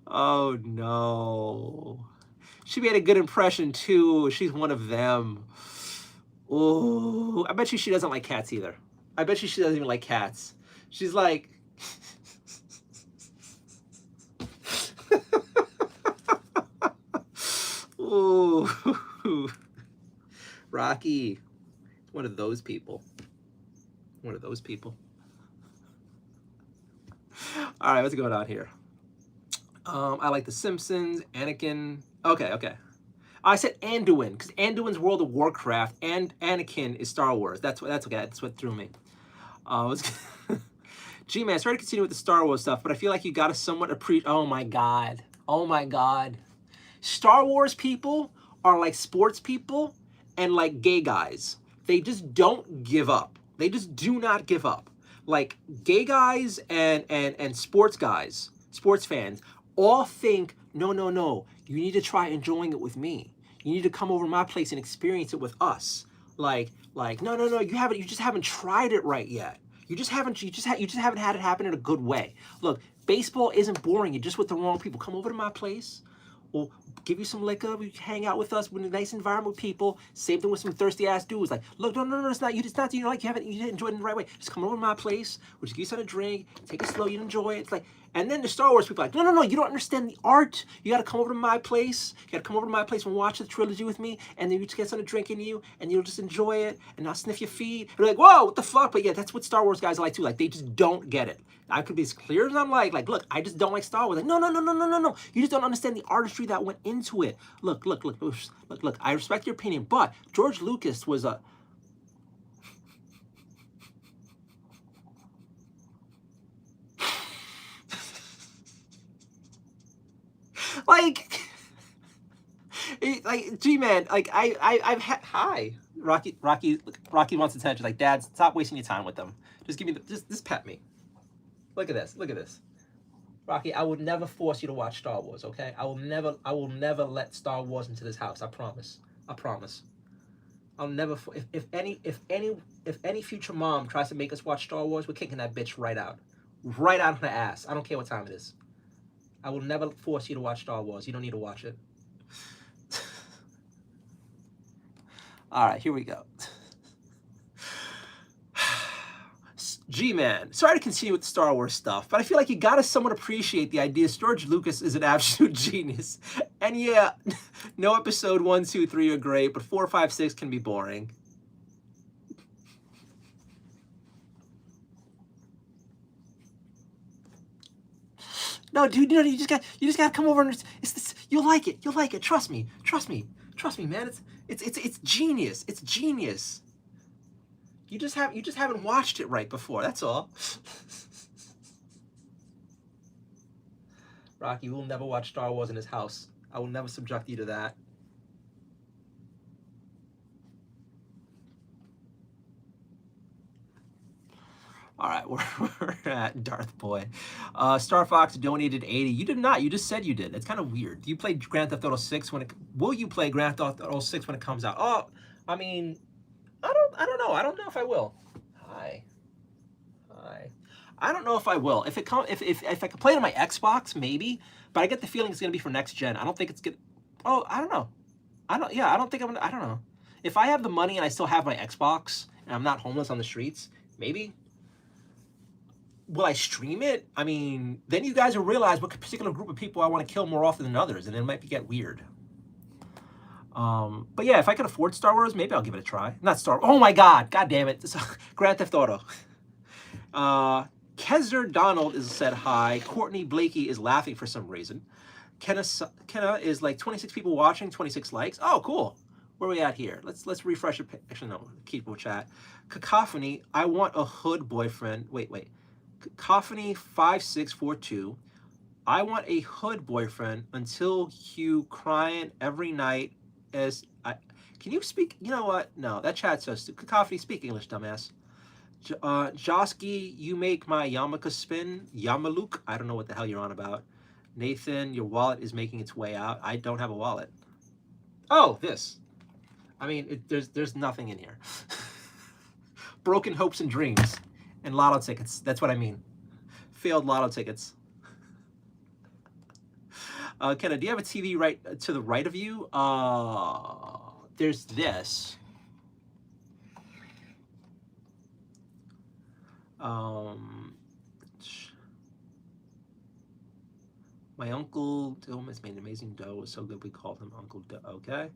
Oh no. She made a good impression too. She's one of them. Oh, I bet you she doesn't like cats either. I bet you she doesn't even like cats. She's like, ooh, Rocky, one of those people. One of those people. All right, what's going on here? I like The Simpsons, Anakin. Okay. I said Anduin because Anduin's World of Warcraft and Anakin is Star Wars. That's okay. That's what threw me. G-Man, sorry to continue with the Star Wars stuff, but I feel like you got to somewhat appreciate. Oh my God. Star Wars people are like sports people and like gay guys. They just don't give up. They just do not give up. Like gay guys and sports guys, sports fans, all think, no. You need to try enjoying it with me. You need to come over to my place and experience it with us. Like no. You just haven't tried it right yet. You just haven't had it happen in a good way. Look, baseball isn't boring. You're just with the wrong people. Come over to my place. We'll give you some liquor. We hang out with us. We're in a nice environment with people. Same thing with some thirsty ass dudes. Like, look, no, it's not you. It's not you. Like you didn't enjoy it in the right way. Just come over to my place. We'll just give you something to drink. Take it slow. You enjoy it. It's like, and then the Star Wars people are like, no. You don't understand the art. You got to come over to my place. You got to come over to my place and watch the trilogy with me. And then you just get something to drink in you, and you'll just enjoy it. And I'll sniff your feet. And you're like, whoa, what the fuck? But yeah, that's what Star Wars guys are like too. Like they just don't get it. I could be as clear as I'm like, look, I just don't like Star Wars. Like, no. You just don't understand the artistry that went into it. Look. I respect your opinion, but George Lucas was a... Like, like, G-Man, like, I've had, hi. Rocky wants attention. Like, Dad, stop wasting your time with them. Just give me just pet me. Look at this. Look at this. Rocky, I would never force you to watch Star Wars, okay? I will never let Star Wars into this house. I promise. I promise. I'll never. If any future mom tries to make us watch Star Wars, we're kicking that bitch right out of her ass. I don't care what time it is. I will never force you to watch Star Wars. You don't need to watch it. All right, here we go. G-Man, sorry to continue with the Star Wars stuff, but I feel like you gotta somewhat appreciate the idea George Lucas is an absolute genius. And yeah, no episode 1, 2, 3 are great, but 4, 5, 6 can be boring. No, dude, you just gotta come over and it's this. You'll like it. You'll like it. Trust me, man. It's genius. It's genius. You just haven't watched it right before. That's all. Rocky will never watch Star Wars in his house. I will never subject you to that. All right, we're at Darth Boy. Star Fox donated 80. You did not. You just said you did. It's kind of weird. You played Grand Theft Auto 6 when it. Will you play Grand Theft Auto 6 when it comes out? Oh, I mean, I don't know. I don't know if I will. Hi. I don't know if I will. If I could play it on my Xbox, maybe. But I get the feeling it's gonna be for next gen. I don't think it's gonna. Oh, I don't know. I don't think I'm gonna. I don't know. If I have the money and I still have my Xbox and I'm not homeless on the streets, maybe. Will I stream it? I mean, then you guys will realize what particular group of people I want to kill more often than others, and it might get weird. But yeah, if I could afford Star Wars, maybe I'll give it a try. Not Star. Oh my God! God damn it! Grand Theft Auto. Kezer Donald is said hi. Courtney Blakey is laughing for some reason. Kenna is like 26 people watching, 26 likes. Oh, cool. Where are we at here? Let's refresh it. Actually, no. Keep a chat. Cacophony. I want a hood boyfriend. Wait. Cacophony 5642. I want a hood boyfriend until you crying every night as I. Can you speak? You know what? No, that chat says Cacophony. Speak English, dumbass. Josky, you make my yarmulke spin. Yarmulke. I don't know what the hell you're on about. Nathan, your wallet is making its way out. I don't have a wallet. Oh, this. I mean, there's nothing in here. Broken hopes and dreams. And lotto tickets. That's what I mean. Failed lotto tickets. Kenna, do you have a TV right to the right of you? There's this. My uncle Dilmas made an amazing dough. It was so good we called him Uncle Dough. Okay.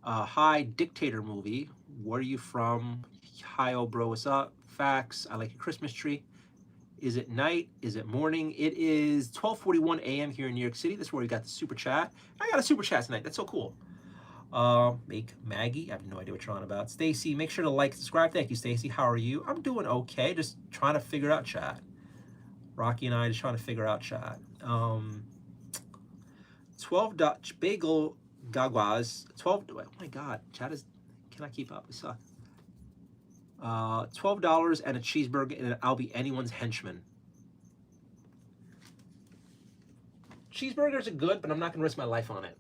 Hi, Dictator movie. Where are you from? Hi, oh bro, what's up? Facts. I like your Christmas tree. Is it night? Is it morning? It is 12:41 a.m. here in New York City. That's where we got the super chat. I got a super chat tonight. That's so cool. Make Maggie. I have no idea what you're on about. Stacy, make sure to like, subscribe. Thank you, Stacy. How are you? I'm doing okay. Just trying to figure out chat. Rocky and I just trying to figure out chat. 12 Dutch bagel gagwas. 12. Oh my God, chat is. Can I keep up? We suck. $12 and a cheeseburger, and I'll be anyone's henchman. Cheeseburgers are good, but I'm not gonna risk my life on it.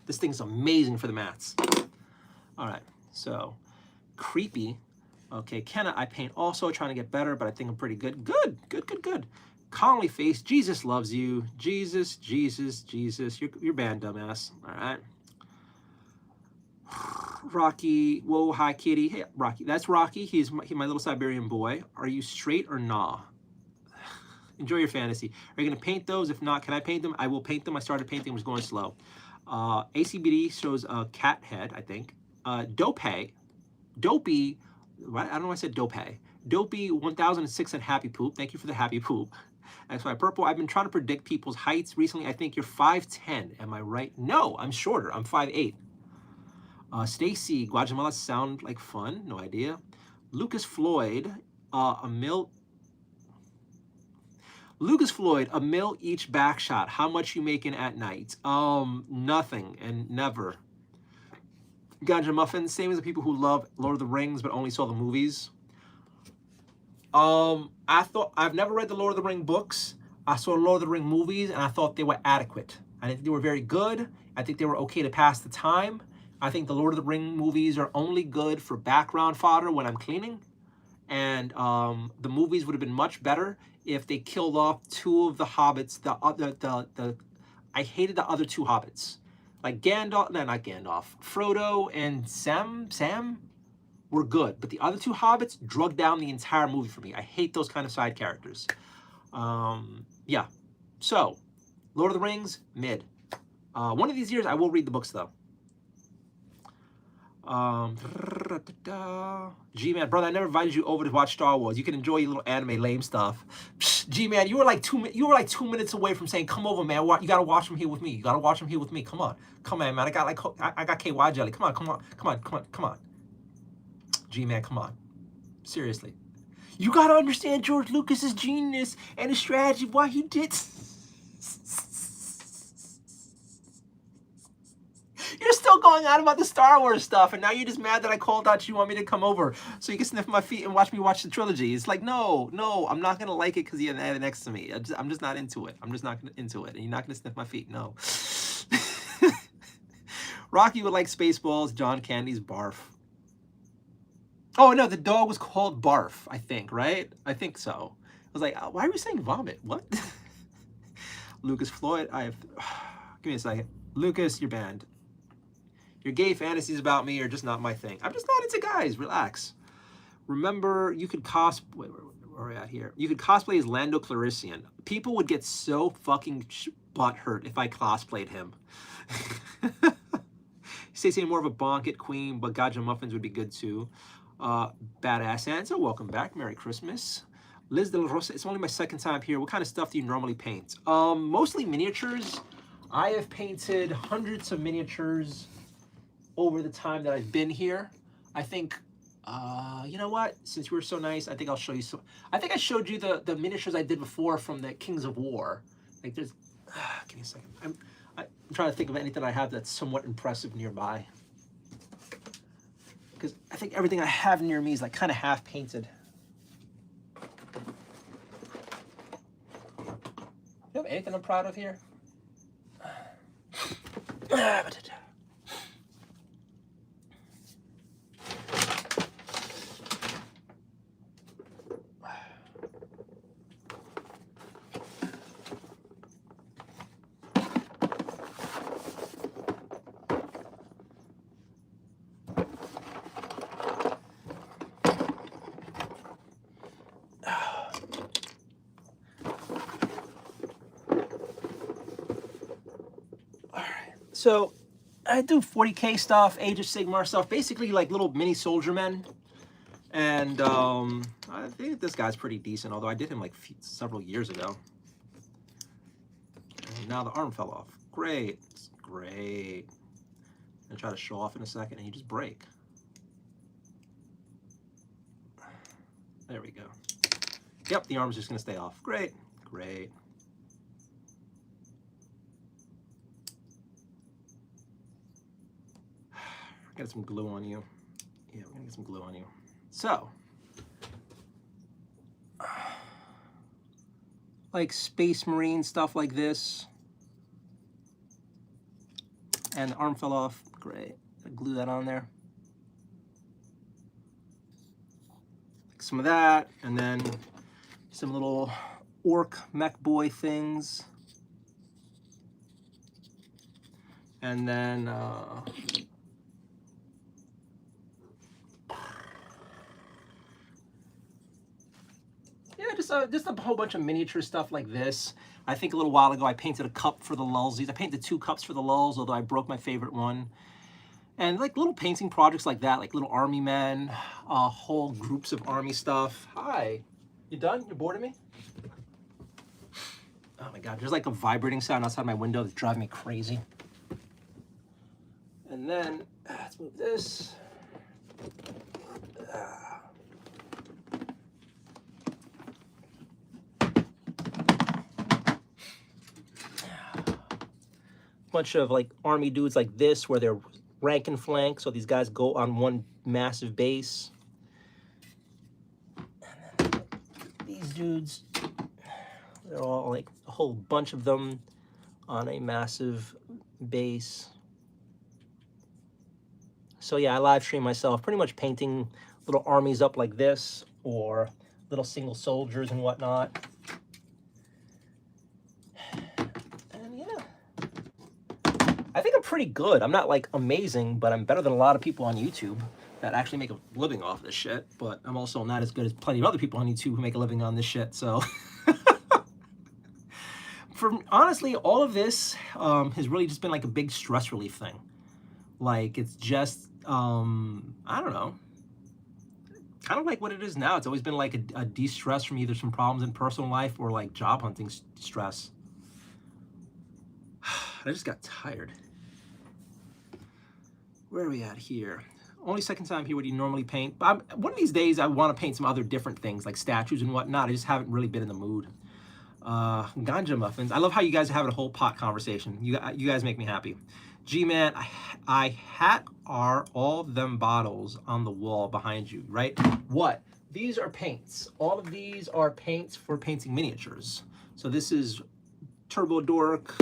This thing's amazing for the mats. All right, so creepy. Okay, Kenna, I paint also, trying to get better, but I think I'm pretty good. Good. Conley face, Jesus loves you. Jesus. You're banned, dumbass. All right. Rocky, whoa, hi, kitty. Hey, Rocky, that's Rocky. He's my little Siberian boy. Are you straight or nah? Enjoy your fantasy. Are you gonna paint those? If not, can I paint them? I will paint them. I started painting, was going slow. ACBD shows a cat head, I think. Dopey. I don't know why I said Dopey. Dopey 1006 and happy poop. Thank you for the happy poop. That's why purple. I've been trying to predict people's heights recently. I think you're 5'10". Am I right? No, I'm shorter. I'm 5'8". Stacy, Guatemala sound like fun. No idea. Lucas Floyd, a mil. Lucas Floyd, a mil each back shot. How much you making at night? Nothing and never. Ganja Muffin, same as the people who love Lord of the Rings but only saw the movies. I've never read the Lord of the Ring books. I saw Lord of the Ring movies and I thought they were adequate. I think they were very good. I think they were okay to pass the time. I think the Lord of the Ring movies are only good for background fodder when I'm cleaning. And the movies would have been much better if they killed off two of the hobbits. I hated the other two hobbits. Like Gandalf, no, not Gandalf. Frodo and Sam were good, but the other two hobbits drug down the entire movie for me. I hate those kind of side characters. Yeah. So, Lord of the Rings, mid. One of these years, I will read the books though. G-Man, brother, I never invited you over to watch Star Wars. You can enjoy your little anime lame stuff. G-Man, you were like 2 minutes away from saying, "Come over, man. You gotta watch them here with me. You gotta watch them here with me. Come on, man. I got KY jelly. Come on. G-Man, come on. Seriously, you gotta understand George Lucas's genius and his strategy. Why he did." You're still going on about the Star Wars stuff, and now you're just mad that I called out you want me to come over so you can sniff my feet and watch me watch the trilogy. It's like, no, I'm not going to like it because you have it next to me. I'm just not into it. I'm just not into it. And you're not going to sniff my feet, no. Rocky would like Spaceballs, John Candy's Barf. Oh, no, the dog was called Barf, I think, right? I think so. I was like, why are we saying vomit? What? Lucas Floyd, give me a second. Lucas, you're banned. Your gay fantasies about me are just not my thing. I'm just not into guys. Relax. Remember, you could where are we at here? You could cosplay as Lando Calrissian. People would get so fucking butthurt if I cosplayed him. Stacey, more of a bonket queen, but Gaja Muffins would be good too. Badass Answer, welcome back. Merry Christmas. Liz de la Rosa, it's only my second time here. What kind of stuff do you normally paint? Mostly miniatures. I have painted hundreds of miniatures over the time that I've been here. I think, you know what? Since you were so nice, I think I'll show you some. I think I showed you the miniatures I did before from the Kings of War. Like there's, give me a second. I'm trying to think of anything I have that's somewhat impressive nearby. Because I think everything I have near me is like kind of half painted. You have anything I'm proud of here? So I do 40K stuff, Age of Sigmar stuff, basically like little mini soldier men. And I think this guy's pretty decent, although I did him like several years ago. And now the arm fell off. Great, great. I'm gonna try to show off in a second and you just break. There we go. Yep, the arm's just gonna stay off. Great, great. Get some glue on you. Yeah, we're gonna get some glue on you. So, like Space Marine stuff like this. And the arm fell off. Great. Glue that on there. Like some of that, and then some little orc mech boy things. And then just a whole bunch of miniature stuff like this. I think a little while ago I painted a cup for the lulls. I painted 2 cups for the lulls, although I broke my favorite one. And like little painting projects like that, like little army men, whole groups of army stuff. Hi, you done? You bored of me? Oh my God, there's like a vibrating sound outside my window that's driving me crazy. And then, let's move this. Bunch of like army dudes like this where they're rank and flank, so these guys go on one massive base. And then these dudes, they're all like a whole bunch of them on a massive base. So yeah, I live stream myself, pretty much painting little armies up like this, or little single soldiers and whatnot. And yeah, I think I'm pretty good. I'm not like amazing, but I'm better than a lot of people on YouTube that actually make a living off this shit. But I'm also not as good as plenty of other people on YouTube who make a living on this shit. So honestly, all of this has really just been like a big stress relief thing. Like, it's just, I don't know, kind of like what it is now. It's always been like a de-stress from either some problems in personal life or like job hunting stress. I just got tired. Where are we at here? Only second time here. What do you normally paint? But one of these days I want to paint some other different things like statues and whatnot. I just haven't really been in the mood. Ganja muffins. I love how you guys are having a whole pot conversation. You guys make me happy. G-Man, I are all them bottles on the wall behind you, right? What? These are paints. All of these are paints for painting miniatures. So this is Turbo Dork,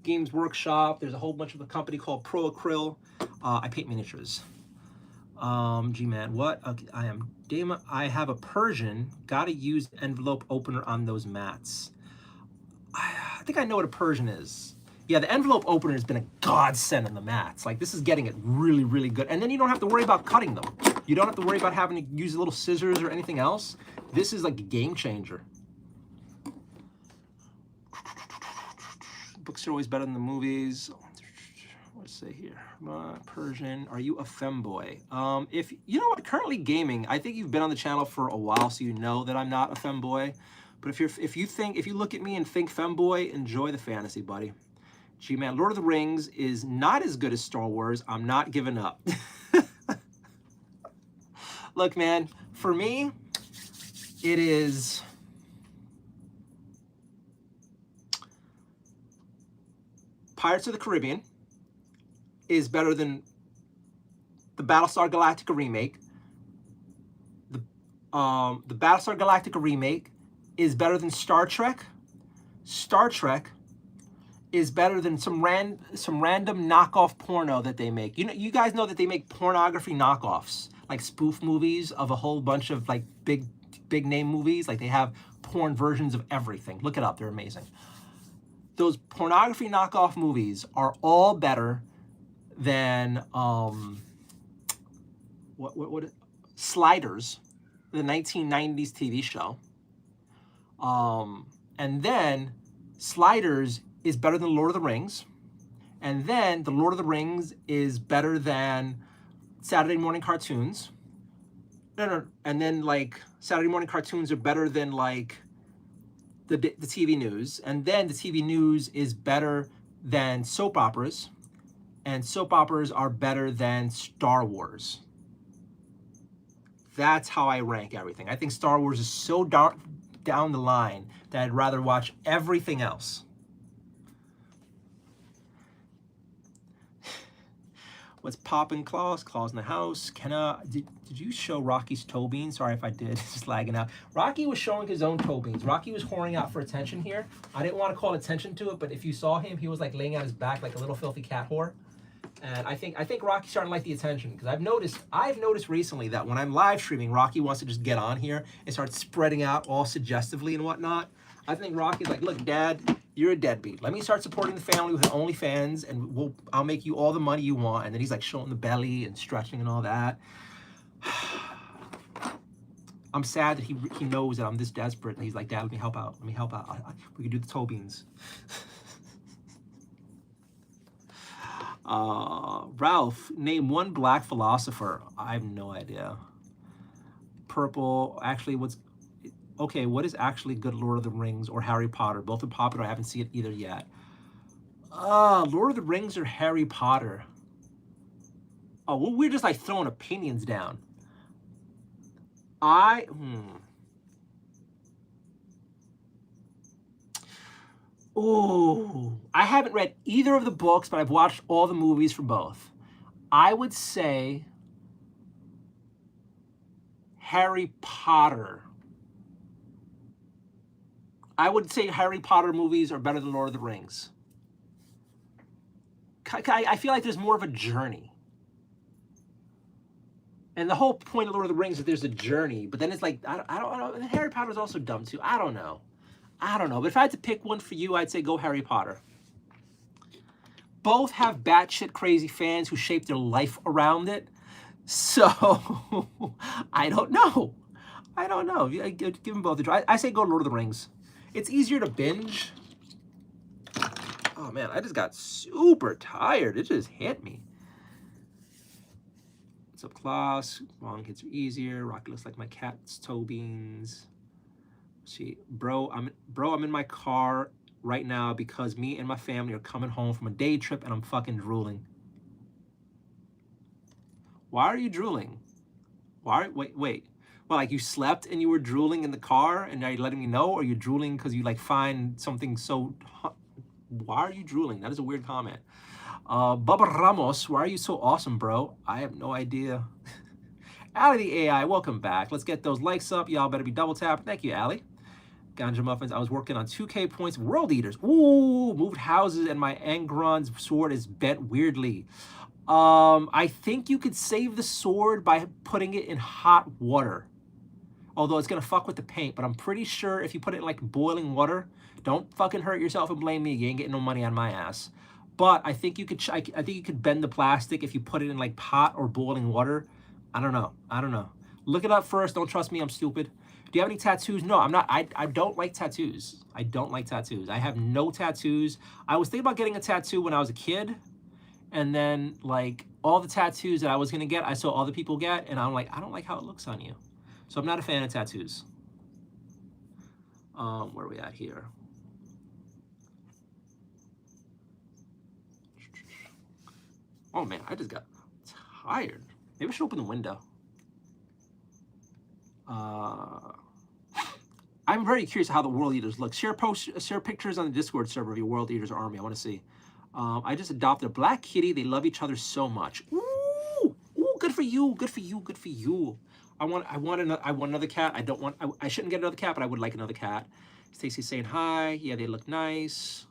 Games Workshop. There's a whole bunch of a company called Pro Acryl. I paint miniatures. G-Man, what? Okay, I am Dama. I have a Persian. Gotta use envelope opener on those mats. I think I know what a Persian is. Yeah, the envelope opener has been a godsend on the mats. Like, this is getting it really, really good. And then you don't have to worry about cutting them. You don't have to worry about having to use little scissors or anything else. This is like a game changer. Books are always better than the movies. Let's say here, Persian, are you a femboy? If you know what, currently gaming, I think you've been on the channel for a while, so you know that I'm not a femboy. But if you look at me and think femboy, enjoy the fantasy, buddy. G-Man, Lord of the Rings is not as good as Star Wars. I'm not giving up. Look, man, for me, it is Pirates of the Caribbean is better than the Battlestar Galactica remake. The Battlestar Galactica remake is better than Star Trek. Star Trek is better than some random knockoff porno that they make. You guys know that they make pornography knockoffs, like spoof movies of a whole bunch of like big name movies. Like, they have porn versions of everything. Look it up, they're amazing. Those pornography knockoff movies are all better than Sliders, the 1990s TV show. And then Sliders is better than Lord of the Rings. And then the Lord of the Rings is better than Saturday morning cartoons. No. And then like Saturday morning cartoons are better than like the TV news. And then the TV news is better than soap operas. And soap operas are better than Star Wars. That's how I rank everything. I think Star Wars is so down the line that I'd rather watch everything else. What's poppin', Claus? Claus in the house. Did you show Rocky's toe beans? Sorry if I did, just lagging out. Rocky was showing his own toe beans. Rocky was whoring out for attention here. I didn't want to call attention to it, but if you saw him, he was like laying out his back like a little filthy cat whore. And I think Rocky's starting to like the attention, because I've noticed recently that when I'm live streaming, Rocky wants to just get on here and start spreading out all suggestively and whatnot. I think Rocky's like, look, Dad, you're a deadbeat. Let me start supporting the family with an OnlyFans, and I'll make you all the money you want. And then he's like showing the belly and stretching and all that. I'm sad that he knows that I'm this desperate, and he's like, Dad, let me help out. Let me help out. We can do the toe beans. Ralph, name one black philosopher. I have no idea. Purple, actually, what is actually good Lord of the Rings or Harry Potter? Both are popular. I haven't seen it either yet. Lord of the Rings or Harry Potter? Oh, well, we're just like throwing opinions down. Ooh, I haven't read either of the books, but I've watched all the movies for both. I would say Harry Potter. I would say Harry Potter movies are better than Lord of the Rings. I feel like there's more of a journey. And the whole point of Lord of the Rings is there's a journey, but then it's like, I don't know. Harry Potter's also dumb too. I don't know. But if I had to pick one for you, I'd say go Harry Potter. Both have batshit crazy fans who shape their life around it. So, I don't know. Give them both a try. I say go Lord of the Rings. It's easier to binge. Oh man, I just got super tired. It just hit me. What's up, class? Long kids are easier. Rocky looks like my cat's toe beans. See, bro, I'm in my car right now because me and my family are coming home from a day trip and I'm fucking drooling. Why are you drooling? Wait. Well, like you slept and you were drooling in the car and now you're letting me know, or you're drooling because you like find something so... Why are you drooling? That is a weird comment. Bubba Ramos, why are you so awesome, bro? I have no idea. Allie the AI, welcome back. Let's get those likes up. Y'all better be double tapped. Thank you, Allie. Ganja Muffins, I was working on 2K points. World Eaters. Ooh, moved houses and my Angron's sword is bent weirdly. I think you could save the sword by putting it in hot water. Although it's gonna fuck with the paint, but I'm pretty sure if you put it in like boiling water, don't fucking hurt yourself and blame me. You ain't getting no money on my ass. But I think you could. I think you could bend the plastic if you put it in like hot or boiling water. I don't know. Look it up first. Don't trust me. I'm stupid. Do you have any tattoos? No, I'm not. I don't like tattoos. I have no tattoos. I was thinking about getting a tattoo when I was a kid, and then like all the tattoos that I was gonna get, I saw other people get, and I'm like, I don't like how it looks on you. So I'm not a fan of tattoos. Where are we at here? Oh man, I just got tired. Maybe I should open the window. I'm very curious how the World Eaters look. Share pictures on the Discord server of your World Eaters army. I want to see. I just adopted a black kitty. They love each other so much. Ooh, good for you. I want another cat. I shouldn't get another cat, but I would like another cat. Stacy's saying hi. Yeah, they look nice.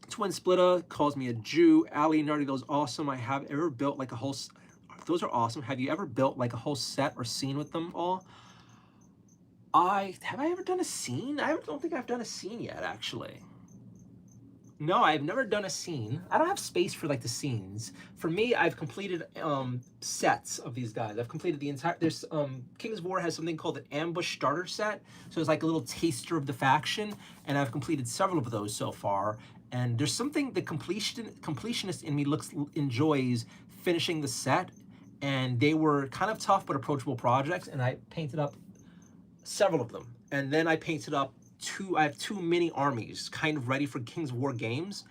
Twin Splitter calls me a Jew. Ali Nardio goes, awesome. I have ever built like a whole... Those are awesome. Have you ever built like a whole set or scene with them all? Have I ever done a scene? I don't think I've done a scene yet, actually. No, I've never done a scene. I don't have space for like the scenes. For me, I've completed sets of these guys. I've completed the entire... There's Kings of War has something called an ambush starter set. So it's like a little taster of the faction. And I've completed several of those so far. And there's something the completionist in me enjoys finishing the set. And they were kind of tough but approachable projects. And I painted up several of them. And then I painted up I have two mini armies kind of ready for Kings of War games.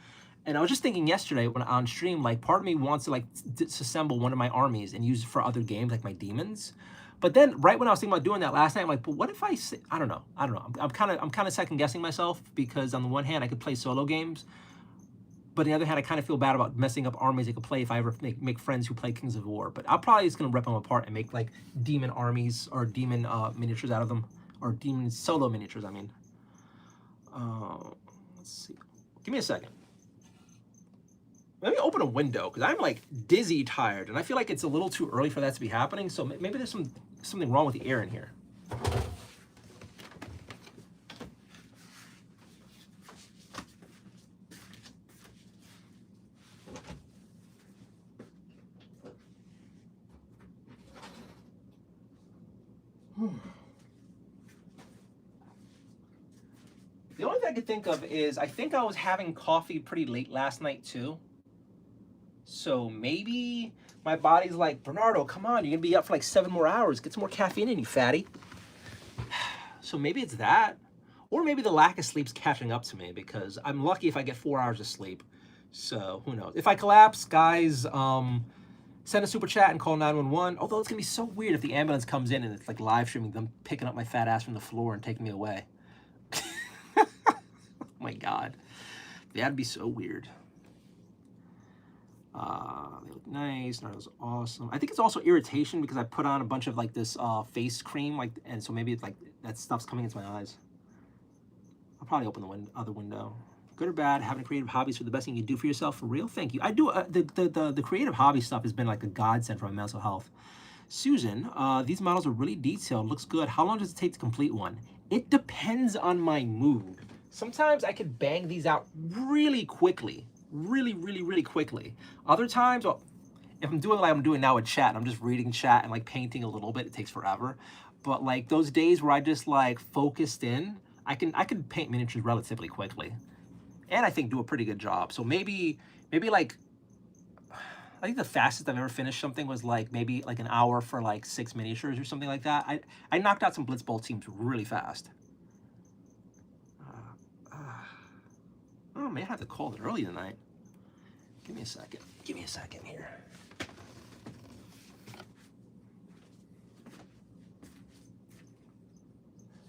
And I was just thinking yesterday when on stream, like part of me wants to like disassemble one of my armies and use it for other games like my demons. But then right when I was thinking about doing that last night, I'm like, but what if I don't know. I'm kind of second guessing myself, because on the one hand I could play solo games, but on the other hand I kind of feel bad about messing up armies I could play if I ever make friends who play Kings of War. But I'm probably just gonna rip them apart and make like demon armies or demon miniatures out of them, or demon solo miniatures, I mean. Let's see. Give me a second. Let me open a window, because I'm like dizzy tired, and I feel like it's a little too early for that to be happening. So maybe there's something wrong with the air in here. The only thing I could think of is I think I was having coffee pretty late last night too. So maybe my body's like, Bernardo, come on, you're gonna be up for like 7 more hours. Get some more caffeine in you, fatty. So maybe it's that. Or maybe the lack of sleep's catching up to me, because I'm lucky if I get 4 hours of sleep. So who knows? If I collapse, guys, Send a super chat and call 911. Although it's gonna be so weird if the ambulance comes in and it's like live streaming them picking up my fat ass from the floor and taking me away. Oh my God, that'd be so weird. They look nice. Nardio's awesome. I think it's also irritation because I put on a bunch of like this face cream, like, and so maybe it's like that stuff's coming into my eyes. I'll probably open the other window. Good or bad, having creative hobbies for the best thing you do for yourself, for real? Thank you. I do, the creative hobby stuff has been like a godsend for my mental health. Susan, these models are really detailed, looks good. How long does it take to complete one? It depends on my mood. Sometimes I could bang these out really quickly, really quickly. Other times, well, if I'm doing like I'm doing now with chat, and I'm just reading chat and like painting a little bit, it takes forever. But like those days where I just like focused in, I can paint miniatures relatively quickly. And I think do a pretty good job. So maybe like, I think the fastest I've ever finished something was like maybe like an hour for like 6 miniatures or something like that. I knocked out some Blitzball teams really fast. Oh, I may have to call it early tonight. Give me a second. Give me a second here.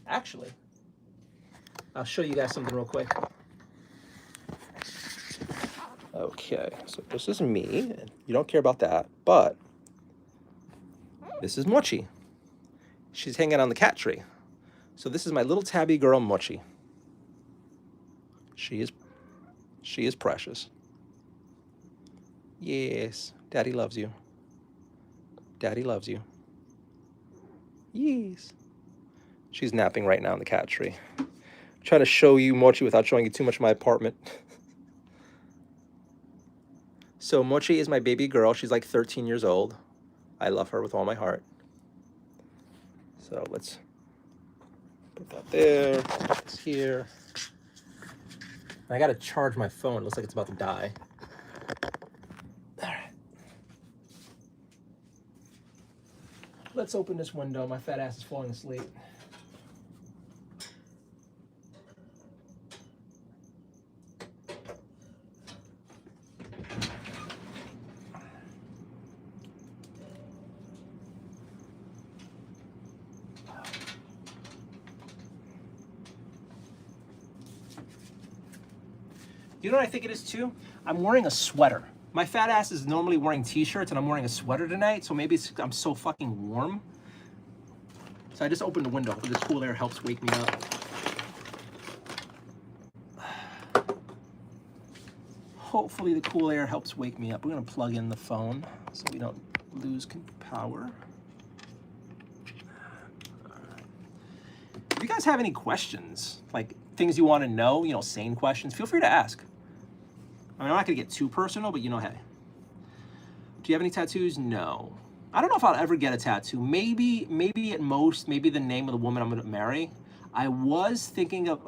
Actually, I'll show you guys something real quick. Okay, so this is me. You don't care about that, but this is Mochi. She's hanging on the cat tree. So this is my little tabby girl, Mochi. She is precious. Yes, Daddy loves you. Daddy loves you. Yes. She's napping right now in the cat tree. I'm trying to show you Mochi without showing you too much of my apartment. So Mochi is my baby girl. She's like 13 years old. I love her with all my heart. So let's put that there, put this here. I gotta charge my phone. It looks like it's about to die. All right. Let's open this window. My fat ass is falling asleep. You know what I think it is too? I'm wearing a sweater. My fat ass is normally wearing t-shirts and I'm wearing a sweater tonight, so maybe I'm so fucking warm. So I just opened the window. This cool air helps wake me up. Hopefully the cool air helps wake me up. We're gonna plug in the phone so we don't lose power. If you guys have any questions, like things you want to know, you know, sane questions, feel free to ask. I mean, I'm not gonna get too personal, but you know, hey. Do you have any tattoos? No. I don't know if I'll ever get a tattoo. Maybe at most, maybe the name of the woman I'm gonna marry. I was thinking of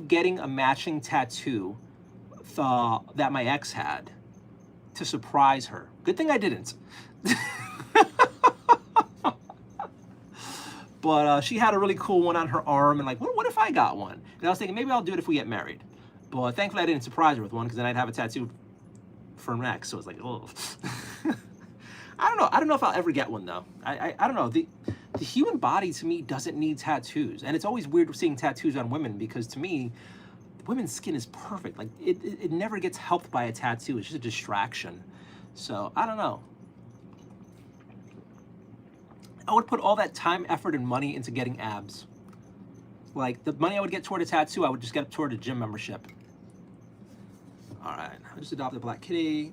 getting a matching tattoo that my ex had to surprise her. Good thing I didn't. But she had a really cool one on her arm, and like, what if I got one? And I was thinking maybe I'll do it if we get married. But thankfully I didn't surprise her with one, because then I'd have a tattoo for an ex. So it's like, oh. I don't know if I'll ever get one though. I don't know. The human body to me doesn't need tattoos, and it's always weird seeing tattoos on women, because to me, women's skin is perfect. Like it never gets helped by a tattoo. It's just a distraction. So I don't know. I would put all that time, effort, and money into getting abs. Like, the money I would get toward a tattoo, I would just get toward a gym membership. All right, I just adopted a black kitty.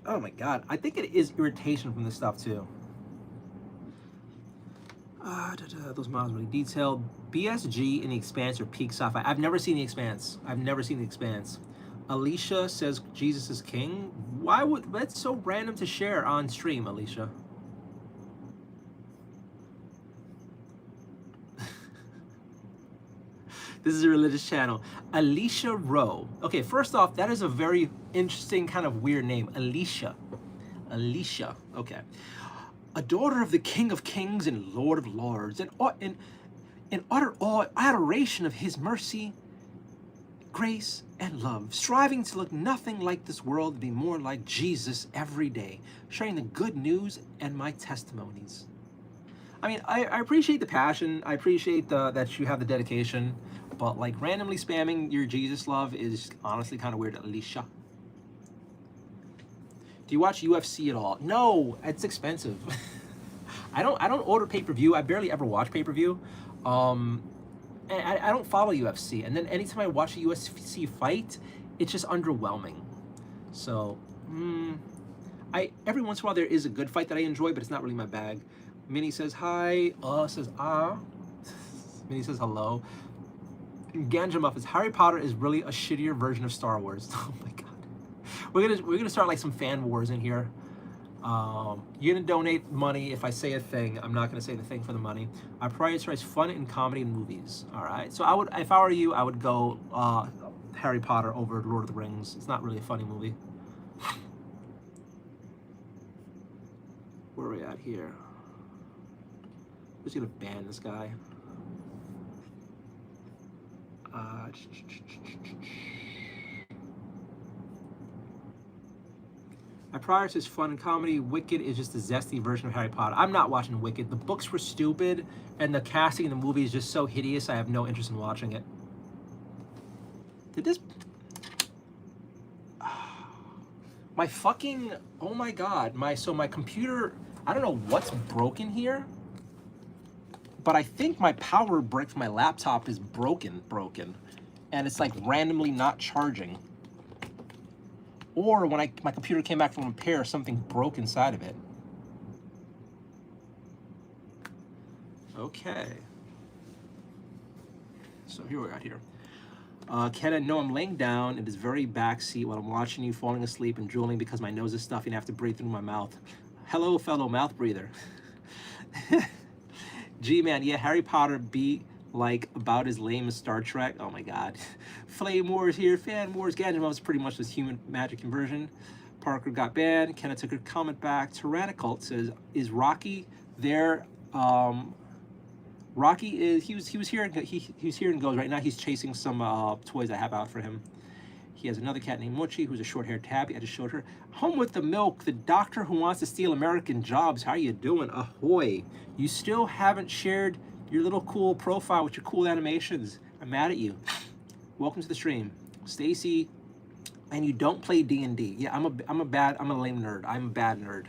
Oh my God, I think it is irritation from this stuff too. Those models are really detailed. BSG in the Expanse or Peak Sci-Fi. I've never seen the Expanse. I've never seen the Expanse. Alicia says Jesus is king. Why would that's so random to share on stream, Alicia? This is a religious channel. Alicia Rowe. Okay, first off, that is a very interesting kind of weird name. Alicia. Alicia. Okay. A daughter of the King of Kings and Lord of Lords, in utter awe, adoration of his mercy grace, and love, striving to look nothing like this world, be more like Jesus every day, sharing the good news and my testimonies. I mean, I appreciate the passion. I appreciate that you have the dedication, but like randomly spamming your Jesus love is honestly kind of weird, Alicia. Do you watch UFC at all? No, it's expensive. I don't order pay-per-view. I barely ever watch pay-per-view. And I don't follow UFC. And then anytime I watch a UFC fight, it's just underwhelming. So, every once in a while there is a good fight that I enjoy, but it's not really my bag. Minnie says hi. Says ah. Minnie says hello. Ganja Muffins. Harry Potter is really a shittier version of Star Wars. Oh my god. We're gonna start like some fan wars in here. You're gonna donate money if I say a thing. I'm not gonna say the thing for the money. I prioritize fun and comedy in movies. All right. So I would, if I were you, I would go Harry Potter over Lord of the Rings. It's not really a funny movie. Where are we at here? I'm just gonna ban this guy. I prioritize fun and comedy. Wicked is just a zesty version of Harry Potter. I'm not watching Wicked. The books were stupid, and the casting in the movie is just so hideous, I have no interest in watching it. Did this... My fucking... Oh my god. My computer... I don't know what's broken here, but I think my power brick for my laptop is broken. And it's like randomly not charging. Or when my computer came back from repair, something broke inside of it. Okay. So here we're at here. Kenna, no, I'm laying down in this very back seat while I'm watching you falling asleep and drooling because my nose is stuffy and I have to breathe through my mouth. Hello, fellow mouth breather. G-Man, yeah, Harry Potter be like about as lame as Star Trek. Oh my god. Flame Wars here, Fan Wars. Ganja was pretty much this human magic conversion. Parker got banned. Kenna took her comment back. Tyrannicult says, is Rocky there? Rocky is, he was here, he's here and goes right now. He's chasing some toys I have out for him. He has another cat named Mochi, who's a short-haired tabby. I just showed her. Home with the milk, the doctor who wants to steal American jobs. How you doing? Ahoy. You still haven't shared your little cool profile with your cool animations. I'm mad at you. Welcome to the stream. Stacy, and you don't play D&D. Yeah, I'm a lame nerd. I'm a bad nerd.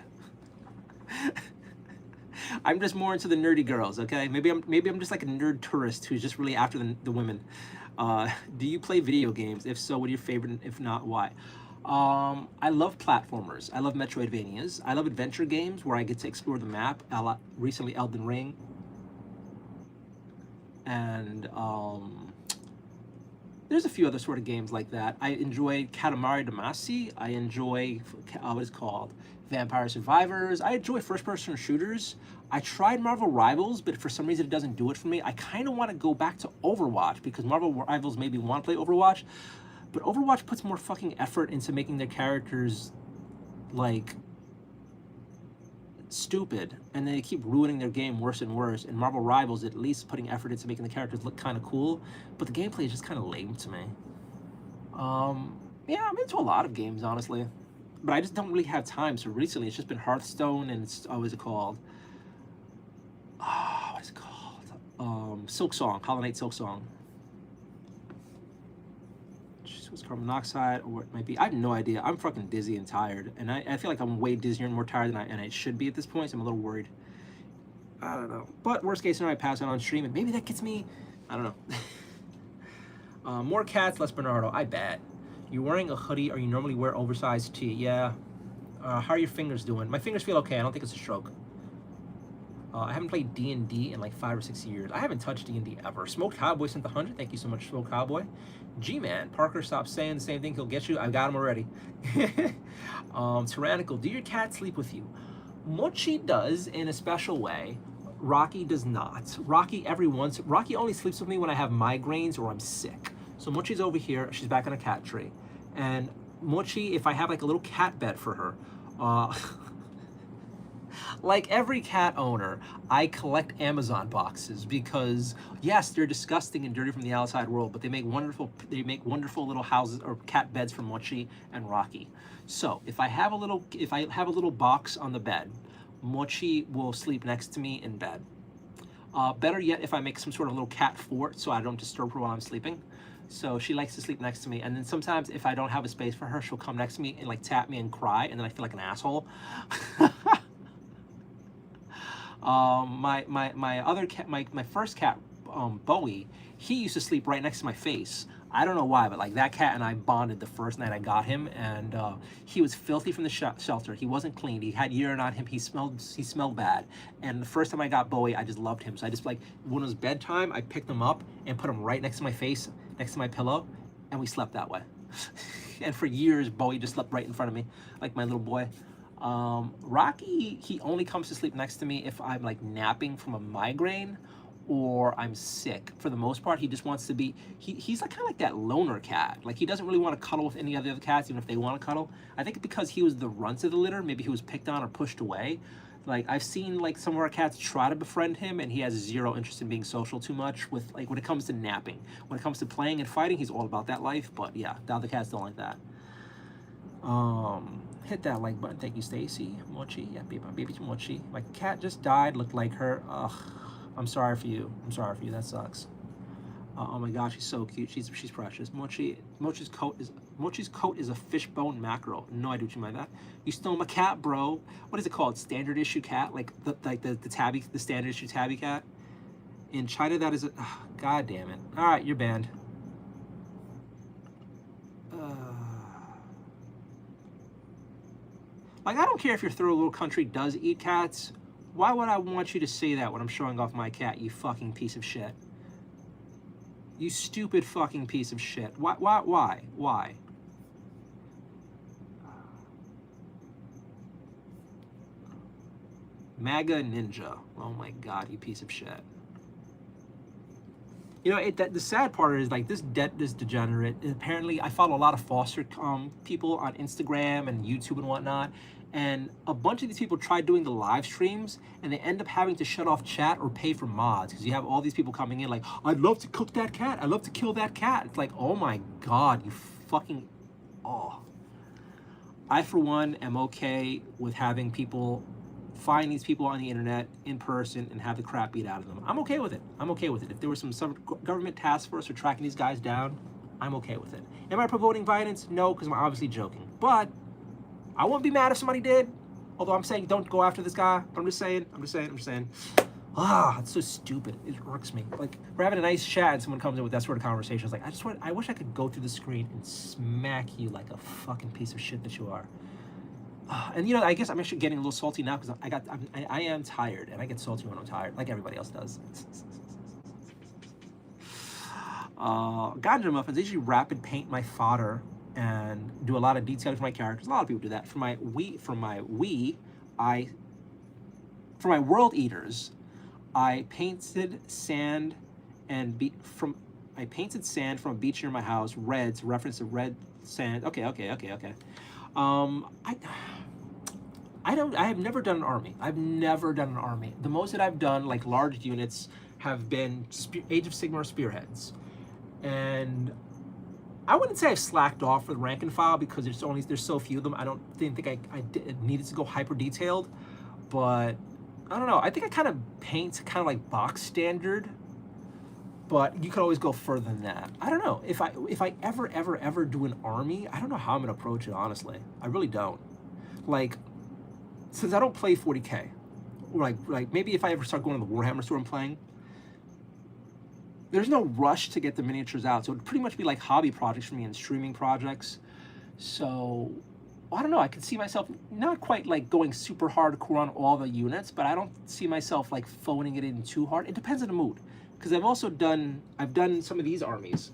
I'm just more into the nerdy girls, okay? Maybe I'm just like a nerd tourist who's just really after the women. Do you play video games? If so, what are your favorite? If not, why? I love platformers. I love Metroidvanias. I love adventure games where I get to explore the map. Recently, Elden Ring. And there's a few other sort of games like that. I enjoy Katamari Damacy. I enjoy what is called Vampire Survivors. I enjoy first-person shooters. I tried Marvel Rivals, but for some reason it doesn't do it for me. I kind of want to go back to Overwatch because Marvel Rivals made me want to play Overwatch, but Overwatch puts more fucking effort into making their characters like stupid, and they keep ruining their game worse and worse. And Marvel Rivals at least putting effort into making the characters look kind of cool, but the gameplay is just kind of lame to me. Yeah, I'm into a lot of games, honestly, but I just don't really have time. So recently it's just been Hearthstone, and it's, what is it called? What is it called? Silk Song, Hollow Knight Silk Song. It's carbon monoxide, or it might be, I have no idea. I'm fucking dizzy and tired, and I feel like I'm way dizzier and more tired than I should be at this point, so I'm a little worried. I don't know. But worst case scenario, I pass out on stream, and maybe that gets me, I don't know. More cats, less Bernardo, I bet. You're wearing a hoodie, or you normally wear oversized tee? Yeah. How are your fingers doing? My fingers feel okay. I don't think it's a stroke. I haven't played D&D in like 5 or 6 years. I haven't touched D&D ever. Smoked Cowboy sent the 100. Thank you so much, Smoked Cowboy. G-Man, Parker, stop saying the same thing. He'll get you. I got him already. Tyrannical, do your cat sleep with you? Mochi does in a special way. Rocky does not. Rocky only sleeps with me when I have migraines or I'm sick. So Mochi's over here. She's back on a cat tree. And Mochi, if I have like a little cat bed for her, Like every cat owner, I collect Amazon boxes because yes, they're disgusting and dirty from the outside world, but they make wonderful little houses or cat beds for Mochi and Rocky. So if I have a little box on the bed, Mochi will sleep next to me in bed. Better yet, if I make some sort of little cat fort so I don't disturb her while I'm sleeping. So she likes to sleep next to me. And then sometimes if I don't have a space for her, she'll come next to me and like tap me and cry, and then I feel like an asshole. My other cat, my first cat, Bowie, he used to sleep right next to my face. I don't know why, but like that cat and I bonded the first night I got him, and he was filthy from the shelter. He wasn't clean. He had urine on him. He smelled bad. And the first time I got Bowie, I just loved him. So I just like when it was bedtime, I picked him up and put him right next to my face, next to my pillow, and we slept that way. And for years, Bowie just slept right in front of me, like my little boy. Rocky, he only comes to sleep next to me if I'm like napping from a migraine or I'm sick. For the most part, he just wants to be, he's like kind of like that loner cat. Like he doesn't really want to cuddle with any of the other cats, even if they want to cuddle. I think because he was the runt of the litter, maybe he was picked on or pushed away. Like I've seen like some of our cats try to befriend him, and he has zero interest in being social too much with like when it comes to napping. When it comes to playing and fighting, he's all about that life. But yeah, the other cats don't like that. Hit that like button. Thank you, Stacy. Mochi, yeah, baby Mochi. My cat just died. Looked like her. Ugh, I'm sorry for you. I'm sorry for you. That sucks. Oh my gosh, she's so cute. She's precious. Mochi's coat is a fishbone mackerel. No idea what you mean by that. You stole my cat, bro. What is it called? Standard issue cat? Like the standard issue tabby cat? In China, that is a. Oh, God damn it. All right, you're banned. Like, I don't care if your third world country does eat cats. Why would I want you to say that when I'm showing off my cat, you fucking piece of shit? You stupid fucking piece of shit. Why? MAGA Ninja. Oh my God, you piece of shit. You know, the sad part is like this degenerate. Apparently, I follow a lot of foster people on Instagram and YouTube and whatnot, and a bunch of these people try doing the live streams, and they end up having to shut off chat or pay for mods because you have all these people coming in like, I'd love to cook that cat. I'd love to kill that cat. It's like, oh my God, you fucking, oh. I for one am okay with having people find these people on the internet in person and have the crap beat out of them. I'm okay with it. I'm okay with it. If there was some government task force for tracking these guys down, I'm okay with it. Am I promoting violence? No, because I'm obviously joking. But I won't be mad if somebody did. Although I'm saying don't go after this guy. I'm just saying. Ah, it's so stupid. It irks me. Like we're having a nice chat and someone comes in with that sort of conversation. It's like I wish I could go through the screen and smack you like a fucking piece of shit that you are. And you know, I guess I'm actually getting a little salty now because I am tired, and I get salty when I'm tired, like everybody else does. Ganja muffins. I usually rapid paint my fodder and do a lot of detailing for my characters. A lot of people do that. For my world eaters, I painted sand from a beach near my house, red, to reference to red sand. Okay. I have never done an army. The most that I've done, like large units, have been Age of Sigmar spearheads. And I wouldn't say I've slacked off for the rank and file because there's so few of them. I didn't think I needed to go hyper detailed, but I don't know. I think I kind of paint kind of like box standard, but you could always go further than that. I don't know. If I ever do an army, I don't know how I'm gonna approach it, honestly. I really don't. Like, since I don't play 40K, like maybe if I ever start going to the Warhammer store and playing, there's no rush to get the miniatures out. So it'd pretty much be like hobby projects for me and streaming projects. So I don't know. I could see myself not quite like going super hardcore on all the units, but I don't see myself like phoning it in too hard. It depends on the mood. Because I've done some of these armies.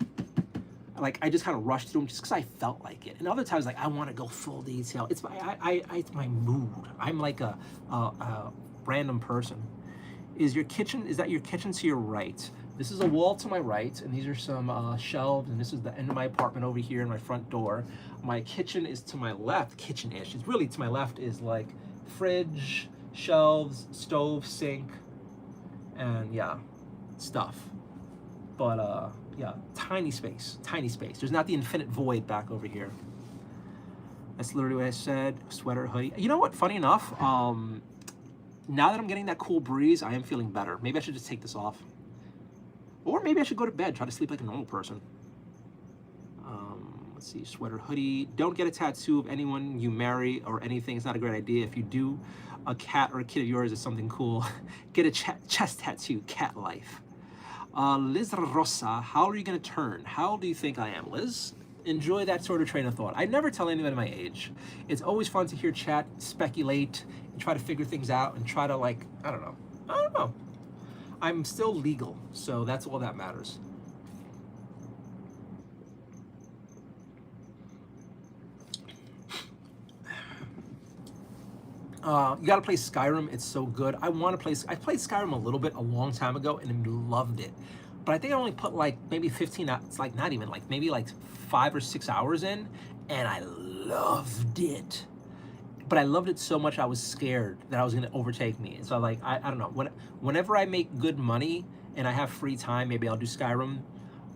Like I just kind of rushed through them just because I felt like it. And other times, like I want to go full detail. It's my mood. I'm like a random person. Is that your kitchen to your right? This is a wall to my right, and these are some shelves, and this is the end of my apartment over here in my front door. My kitchen is to my left, kitchen-ish. It's really to my left is like fridge, shelves, stove, sink, and yeah, stuff. But yeah, tiny space, tiny space. There's not the infinite void back over here. That's literally what I said. Sweater, hoodie. You know what? Funny enough, now that I'm getting that cool breeze, I am feeling better. Maybe I should just take this off. Or maybe I should go to bed, try to sleep like a normal person. Let's see, sweater, hoodie. Don't get a tattoo of anyone you marry or anything. It's not a great idea. If you do, a cat or a kid of yours is something cool. Get a chest tattoo, cat life. Liz Rosa, how are you gonna turn? How old do you think I am, Liz? Enjoy that sort of train of thought. I never tell anybody my age. It's always fun to hear chat, speculate, and try to figure things out and try to like, I don't know. I'm still legal, so that's all that matters. You gotta play Skyrim, it's so good. I played Skyrim a little bit a long time ago and loved it. But I think I only put like maybe 15, it's like not even like, maybe like 5 or 6 hours in, and I loved it. But I loved it so much I was scared that I was gonna overtake me. So like, I don't know, whenever I make good money and I have free time, maybe I'll do Skyrim.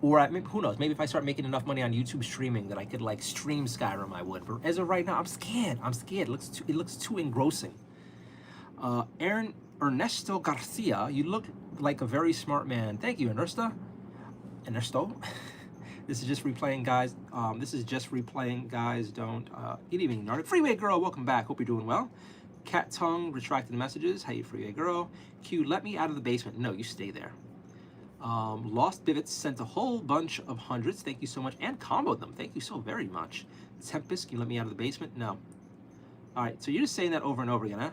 Or maybe, who knows, maybe if I start making enough money on YouTube streaming that I could like stream Skyrim, I would. But as of right now, I'm scared. It looks too engrossing. Ernesto Garcia, you look like a very smart man. Thank you, Ernesto. This is just replaying, guys. Don't good evening, Nardio. Freeway girl, welcome back. Hope you're doing well. Cat tongue, retracted messages. Hey, freeway girl. Q, let me out of the basement. No, you stay there. Lost Bivets sent a whole bunch of hundreds. Thank you so much. And comboed them. Thank you so very much. Tempest, can you let me out of the basement? No. All right, so you're just saying that over and over again, huh?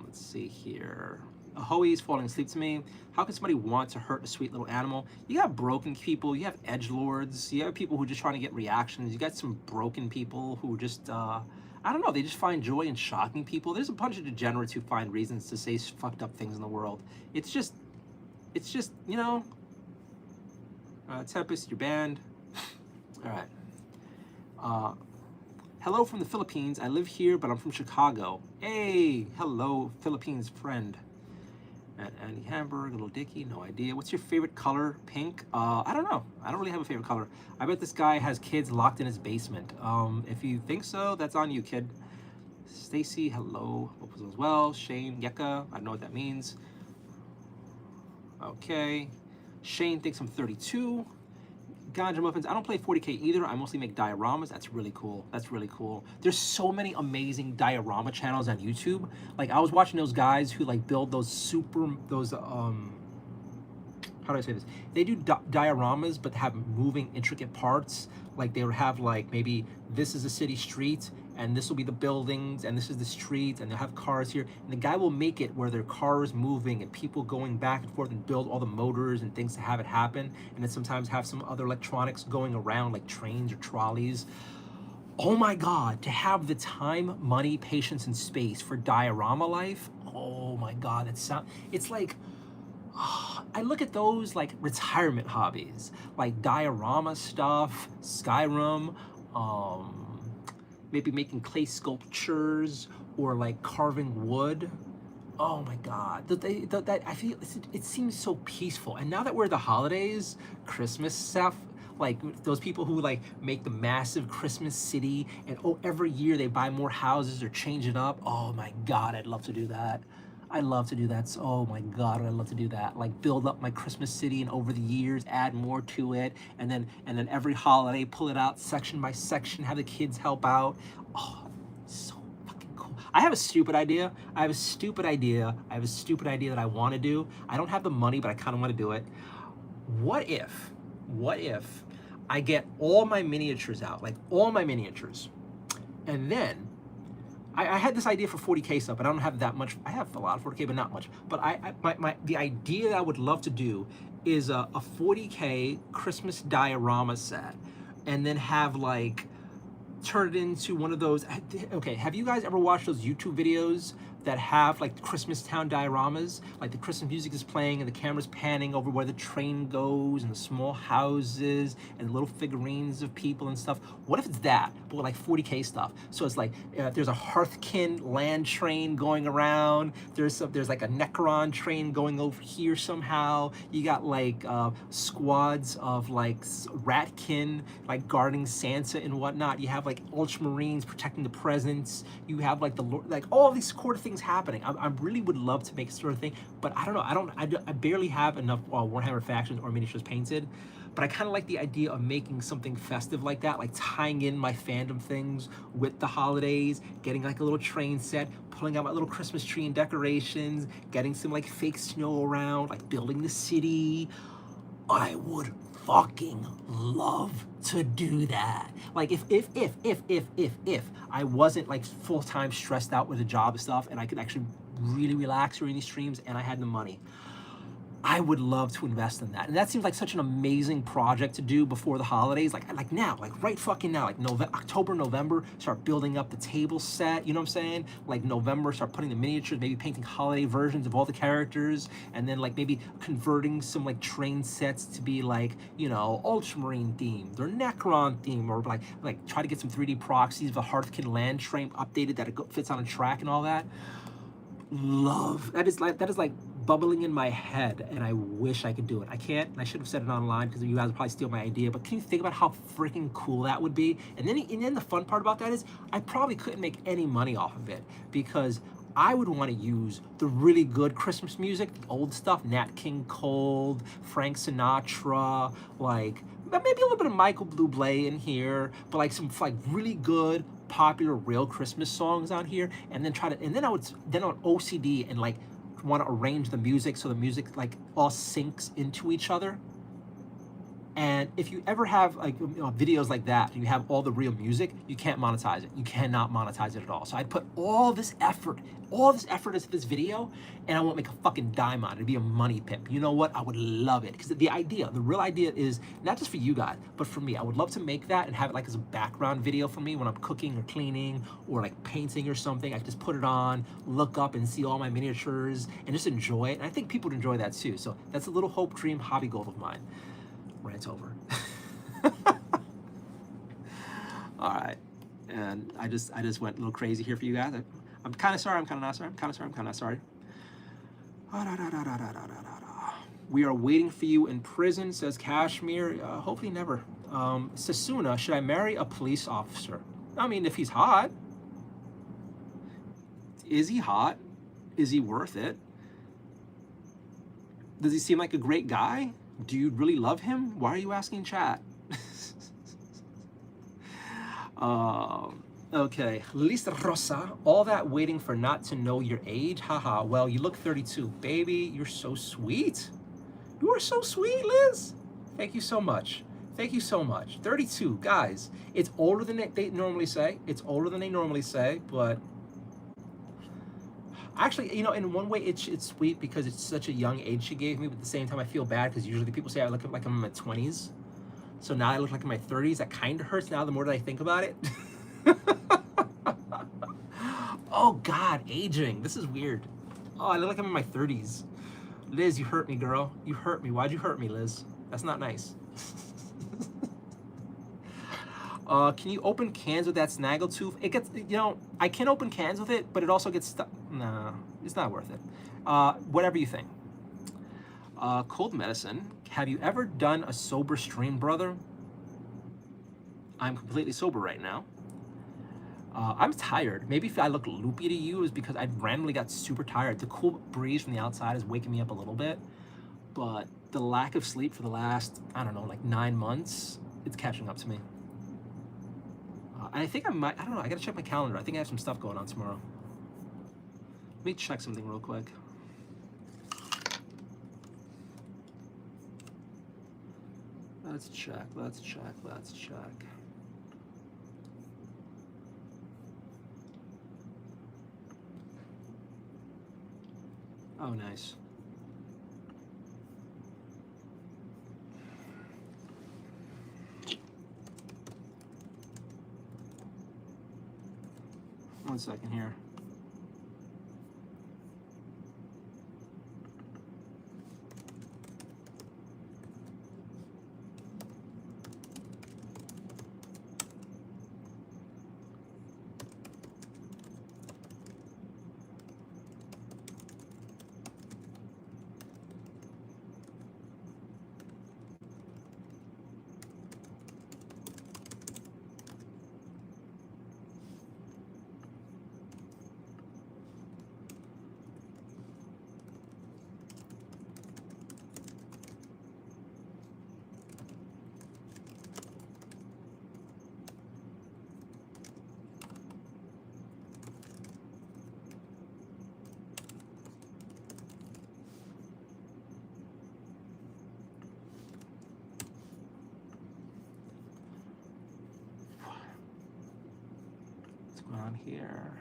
Let's see here. Ahoe's falling asleep to me. How can somebody want to hurt a sweet little animal? You got broken people. You have edgelords. You have people who are just trying to get reactions. You got some broken people who just, I don't know, they just find joy in shocking people. There's a bunch of degenerates who find reasons to say fucked up things in the world. It's just, you know, Tempest, you're banned. All right. Hello from the Philippines. I live here, but I'm from Chicago. Hey, hello, Philippines friend. At Andy Hamburg, Little Dicky, no idea. What's your favorite color? Pink? I don't know. I don't really have a favorite color. I bet this guy has kids locked in his basement. If you think so, that's on you, kid. Stacy, hello. Hope as well. Shane, Yeka, I don't know what that means. Okay. Shane thinks I'm 32. Ganja Muffins, I don't play 40K either. I mostly make dioramas. That's really cool. There's so many amazing diorama channels on YouTube. Like I was watching those guys who like build those how do I say this? They do dioramas, but have moving intricate parts. Like they would have like, maybe this is a city street and this will be the buildings and this is the street and they'll have cars here. And the guy will make it where there are cars moving and people going back and forth and build all the motors and things to have it happen. And then sometimes have some other electronics going around like trains or trolleys. Oh my God, to have the time, money, patience, and space for diorama life. Oh my God, it's like, I look at those like retirement hobbies, like diorama stuff, Skyrim, maybe making clay sculptures or like carving wood. Oh my God, that I feel it seems so peaceful. And now that we're the holidays, Christmas stuff, like those people who like make the massive Christmas city and every year they buy more houses or change it up. Oh my God, I'd love to do that. I love to do that. So, oh my God, I love to do that. Like build up my Christmas city and over the years add more to it, and then every holiday pull it out section by section, have the kids help out. Oh, so fucking cool. I have a stupid idea that I want to do. I don't have the money, but I kind of want to do it. What if I get all my miniatures out, like all my miniatures, and then I had this idea for 40K stuff, but I don't have that much. I have a lot of 40K, but not much. But the idea that I would love to do is a 40K Christmas diorama set, and then have like turn it into one of those. Okay, have you guys ever watched those YouTube videos that have like Christmastown dioramas, like the Christmas music is playing and the camera's panning over where the train goes and the small houses and little figurines of people and stuff. What if it's that, but with like 40K stuff? So it's like there's a Hearthkin land train going around. There's like a Necron train going over here somehow. You got like squads of like Ratkin like guarding Santa and whatnot. You have like Ultramarines protecting the presents. You have like all these sort of things happening. I really would love to make a sort of thing, but I don't know. I barely have enough Warhammer factions or miniatures painted. But I kind of like the idea of making something festive like that, like tying in my fandom things with the holidays, getting like a little train set, pulling out my little Christmas tree and decorations, getting some like fake snow around, like building the city. I would fucking love to do that. Like if I wasn't like full-time stressed out with a job and stuff and I could actually really relax during these streams and I had the money, I would love to invest in that. And that seems like such an amazing project to do before the holidays. Like now, like right fucking now, like October, November, start building up the table set, you know what I'm saying? Like November, start putting the miniatures, maybe painting holiday versions of all the characters, and then like maybe converting some like train sets to be like, you know, Ultramarine themed or Necron themed, or like try to get some 3D proxies of a Hearthkin land train updated that it fits on a track and all that. Love, that is like bubbling in my head, and I wish I could do it. I can't, and I should have said it online because you guys would probably steal my idea, but can you think about how freaking cool that would be? And then the fun part about that is I probably couldn't make any money off of it because I would want to use the really good Christmas music, the old stuff, Nat King Cole, Frank Sinatra, like maybe a little bit of Michael Bublé in here, but like some like really good popular real Christmas songs on here, and then I would OCD and like want to arrange the music so the music like all syncs into each other. And if you ever have like videos like that, and you have all the real music, you can't monetize it. You cannot monetize it at all. So I'd put all this effort into this video, and I won't make a fucking dime on it. It'd be a money pit. You know what? I would love it because the real idea is not just for you guys, but for me. I would love to make that and have it like as a background video for me when I'm cooking or cleaning or like painting or something. I can just put it on, look up and see all my miniatures and just enjoy it. And I think people would enjoy that too. So that's a little hope, dream, hobby goal of mine. Rant's over. All right, and I just went a little crazy here for you guys. I'm kind of sorry. I'm kind of not sorry. I'm kind of sorry. I'm kind of not sorry. We are waiting for you in prison, says Kashmir. Hopefully never. Sasuna, should I marry a police officer? I mean, if he's hot. Is he hot? Is he worth it? Does he seem like a great guy? Do you really love him? Why are you asking chat? Okay, Lisa Rosa, all that waiting for not to know your age? Haha, well, you look 32. Baby, you're so sweet. You are so sweet, Liz. Thank you so much. Thank you so much. 32, guys, it's older than they normally say. It's older than they normally say, but actually, you know, in one way, it's sweet because it's such a young age she gave me, but at the same time, I feel bad because usually people say I look like I'm in my 20s. So now I look like in my 30s. That kind of hurts now the more that I think about it. Oh, God, aging. This is weird. Oh, I look like I'm in my 30s. Liz, you hurt me, girl. You hurt me. Why'd you hurt me, Liz? That's not nice. Can you open cans with that snaggletooth? It gets, you know, I can open cans with it, but it also gets stuck. No, it's not worth it. Whatever you think. Cold medicine. Have you ever done a sober stream, brother? I'm completely sober right now. I'm tired. Maybe if I look loopy to you is because I randomly got super tired. The cool breeze from the outside is waking me up a little bit, but the lack of sleep for the last, I don't know, like 9 months, it's catching up to me. And I think I might, I don't know, I gotta check my calendar. I think I have some stuff going on tomorrow. Let me check something real quick. Let's check. Oh, nice. One second here. on here?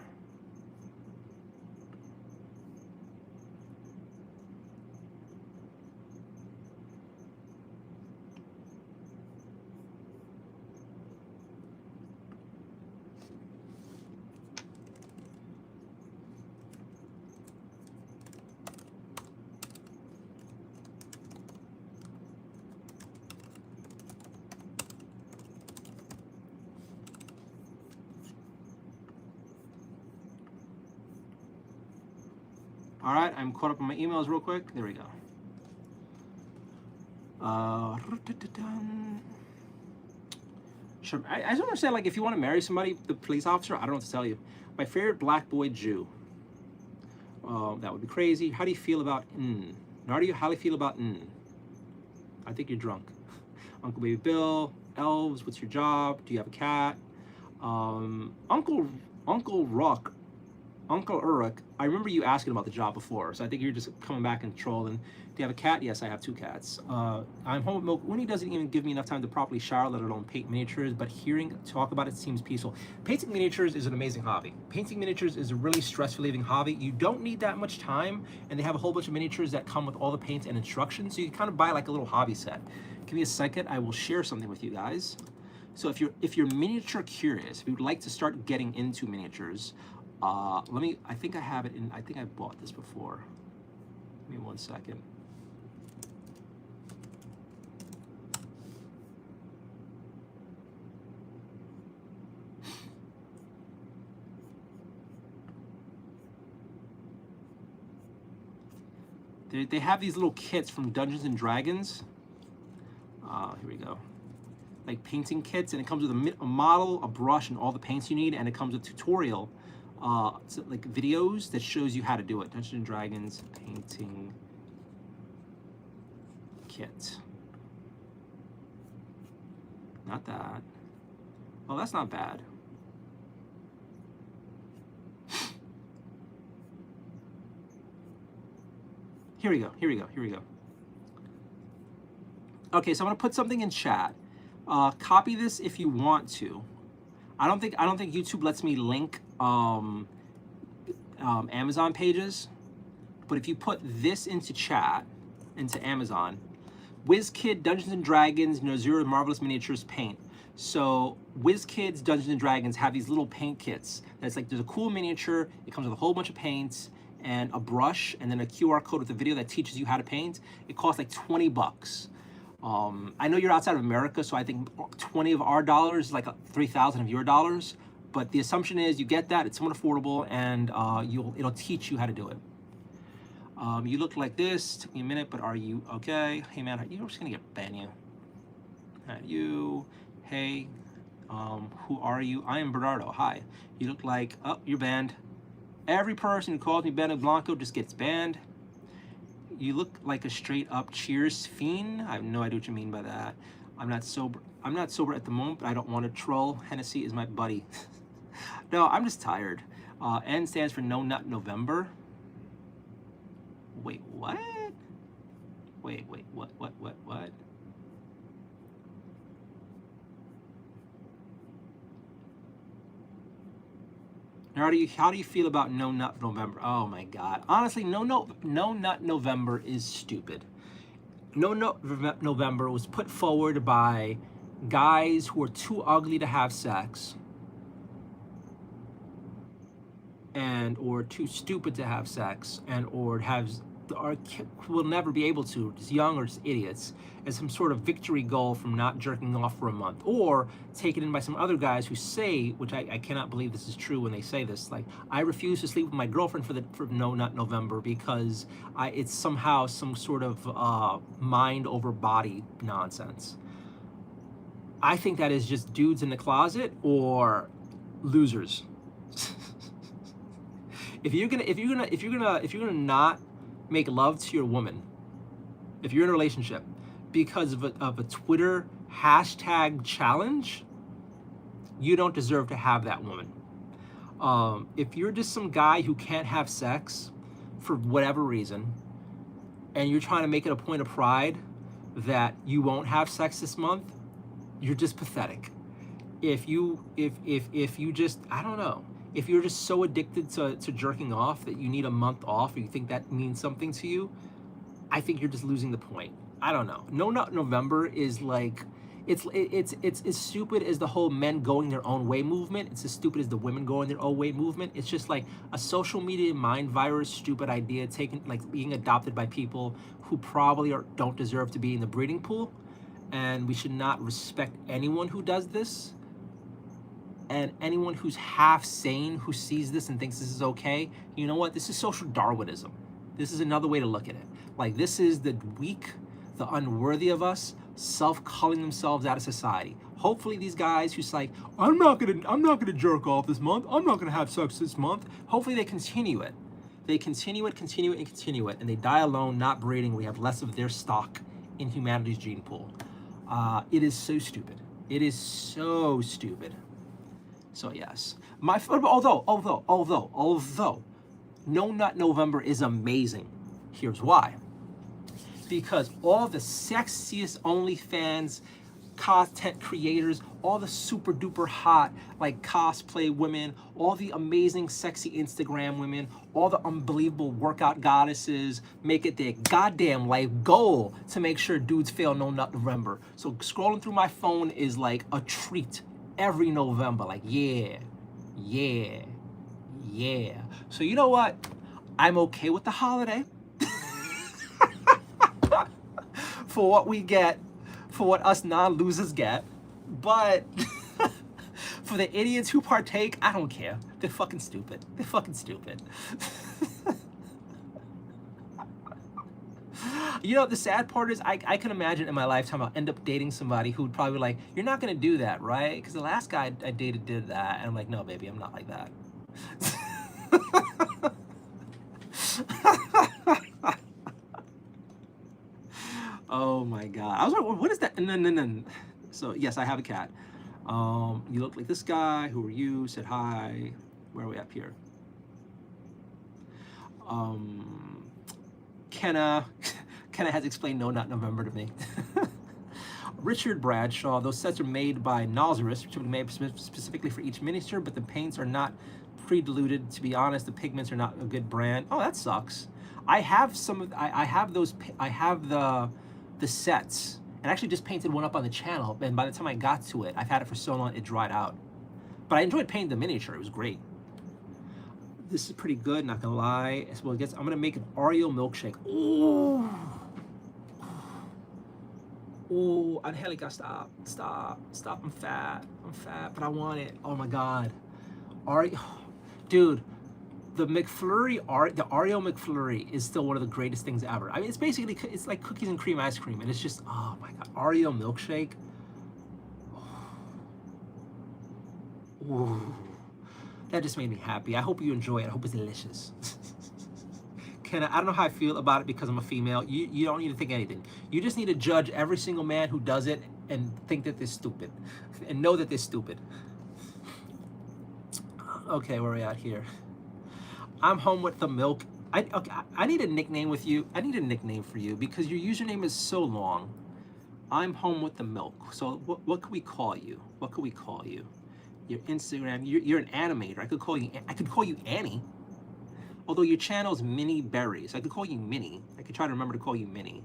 All right, I'm caught up on my emails real quick. There we go. Sure. I just want to say, like, if you want to marry somebody, the police officer, I don't know what to tell you. My favorite black boy Jew. That would be crazy. How do you feel about Nardio, how do you feel about I think you're drunk. Uncle Baby Bill, elves, what's your job? Do you have a cat? Uncle Rock, Uncle Uruk, I remember you asking about the job before, so I think you're just coming back and trolling. Do you have a cat? Yes, I have 2 cats. I'm home with milk. Winnie doesn't even give me enough time to properly shower, let alone paint miniatures, but hearing talk about it seems peaceful. Painting miniatures is an amazing hobby. Painting miniatures is a really stress-relieving hobby. You don't need that much time, and they have a whole bunch of miniatures that come with all the paints and instructions, so you can kind of buy like a little hobby set. Give me a second, I will share something with you guys. So if you're miniature curious, if you'd like to start getting into miniatures, I think I have it in, I think I bought this before. Give me 1 second. They have these little kits from Dungeons and Dragons. Here we go. Like painting kits, and it comes with a model, a brush, and all the paints you need, and it comes with tutorial, so like videos that shows you how to do it. Dungeons and Dragons painting kit. Not that. Oh, that's not bad. Here we go, here we go, here we go. Okay, so I'm gonna put something in chat. Copy this if you want to. I don't think YouTube lets me link Amazon pages, but if you put this into chat, into Amazon, WizKid Dungeons and Dragons, Zero Marvelous Miniatures Paint. So WizKids Dungeons and Dragons have these little paint kits. That's like, there's a cool miniature. It comes with a whole bunch of paints and a brush, and then a QR code with a video that teaches you how to paint. It costs like 20 bucks. I know you're outside of America, so I think 20 of our dollars is like 3,000 of your dollars. But the assumption is you get that, it's somewhat affordable, and it'll teach you how to do it. You look like this. Took me a minute, but are you okay? Hey man, you're just gonna ban you. You, hey, who are you? I am Bernardo. Hi. You look like, oh, you're banned. Every person who calls me Beno Blanco just gets banned. You look like a straight up Cheers fiend. I have no idea what you mean by that. I'm not sober. I'm not sober at the moment, but I don't want to troll. Hennessy is my buddy. No, I'm just tired. N stands for No Nut November. Wait, what? Wait, what? Nardio, how do you feel about No Nut November? Oh my God. Honestly, No Nut November is stupid. No Nut November was put forward by guys who are too ugly to have sex or too stupid to have sex or will never be able to, just young or just idiots, as some sort of victory goal from not jerking off for a month, or taken in by some other guys who say, which I cannot believe this is true when they say this, like, I refuse to sleep with my girlfriend for No Nut November because it's somehow some sort of mind over body nonsense. I think that is just dudes in the closet or losers. If you're gonna not make love to your woman, if you're in a relationship, because of a Twitter hashtag challenge, you don't deserve to have that woman. If you're just some guy who can't have sex for whatever reason, and you're trying to make it a point of pride that you won't have sex this month, you're just pathetic. If you just, I don't know, If you're just so addicted to jerking off that you need a month off, or you think that means something to you, I think you're just losing the point. I don't know. No Nut November is like, it's as stupid as the whole men going their own way movement. It's as stupid as the women going their own way movement. It's just like a social media mind virus, stupid idea taken, like being adopted by people who probably don't deserve to be in the breeding pool. And we should not respect anyone who does this. And anyone who's half sane, who sees this and thinks this is okay, you know what? This is social Darwinism. This is another way to look at it. Like, this is the weak, the unworthy of us, self-culling themselves out of society. Hopefully these guys who's like, I'm not gonna jerk off this month, I'm not gonna have sex this month, hopefully they continue it. They continue it, and they die alone, not breeding. We have less of their stock in humanity's gene pool. It is so stupid. It is so stupid. So yes, although No Nut November is amazing. Here's why. Because all the sexiest OnlyFans content creators, all the super duper hot like cosplay women, all the amazing sexy Instagram women, all the unbelievable workout goddesses make it their goddamn life goal to make sure dudes fail No Nut November. So scrolling through my phone is like a treat every November. Like, yeah. So you know what? I'm okay with the holiday. For what we get, for what us non-losers get, but for the idiots who partake, I don't care. They're fucking stupid. You know, the sad part is I can imagine in my lifetime I'll end up dating somebody who would probably be like, you're not gonna do that, right? Because the last guy I dated did that. And I'm like, no, baby, I'm not like that. Oh my God. I was like, what is that? No. So yes, I have a cat. You look like this guy. Who are you? Said hi. Where are we up here? Kenna has explained No Nut November to me. Richard Bradshaw, those sets are made by Nazareth, which are made specifically for each miniature, but the paints are not pre-diluted. To be honest, the pigments are not a good brand. Oh, that sucks. I have some of, I have those, I have the sets, and I actually just painted one up on the channel, and by the time I got to it, I've had it for so long, it dried out. But I enjoyed painting the miniature, it was great. This is pretty good, not gonna lie. Well, I'm gonna make an Oreo milkshake. Ooh. Ooh, Angelica, stop, I'm fat, but I want it. Oh my God. Oreo, dude, the McFlurry, the Oreo McFlurry is still one of the greatest things ever. I mean, it's basically, it's like cookies and cream ice cream, and it's just, oh my God, Oreo milkshake. Ooh, that just made me happy. I hope you enjoy it. I hope it's delicious. Kenna, I don't know how I feel about it because I'm a female. You don't need to think anything. You just need to judge every single man who does it and think that they're stupid, and know that they're stupid. Okay, where are we at here? I'm home with the milk. Okay, I need a nickname with you. I need a nickname for you because your username is so long. I'm home with the milk. So what could we call you? What could we call you? Your Instagram. You're an animator. I could call you Annie. Although your channel's Mini Berries. I could call you Minnie. I could try to remember to call you Minnie.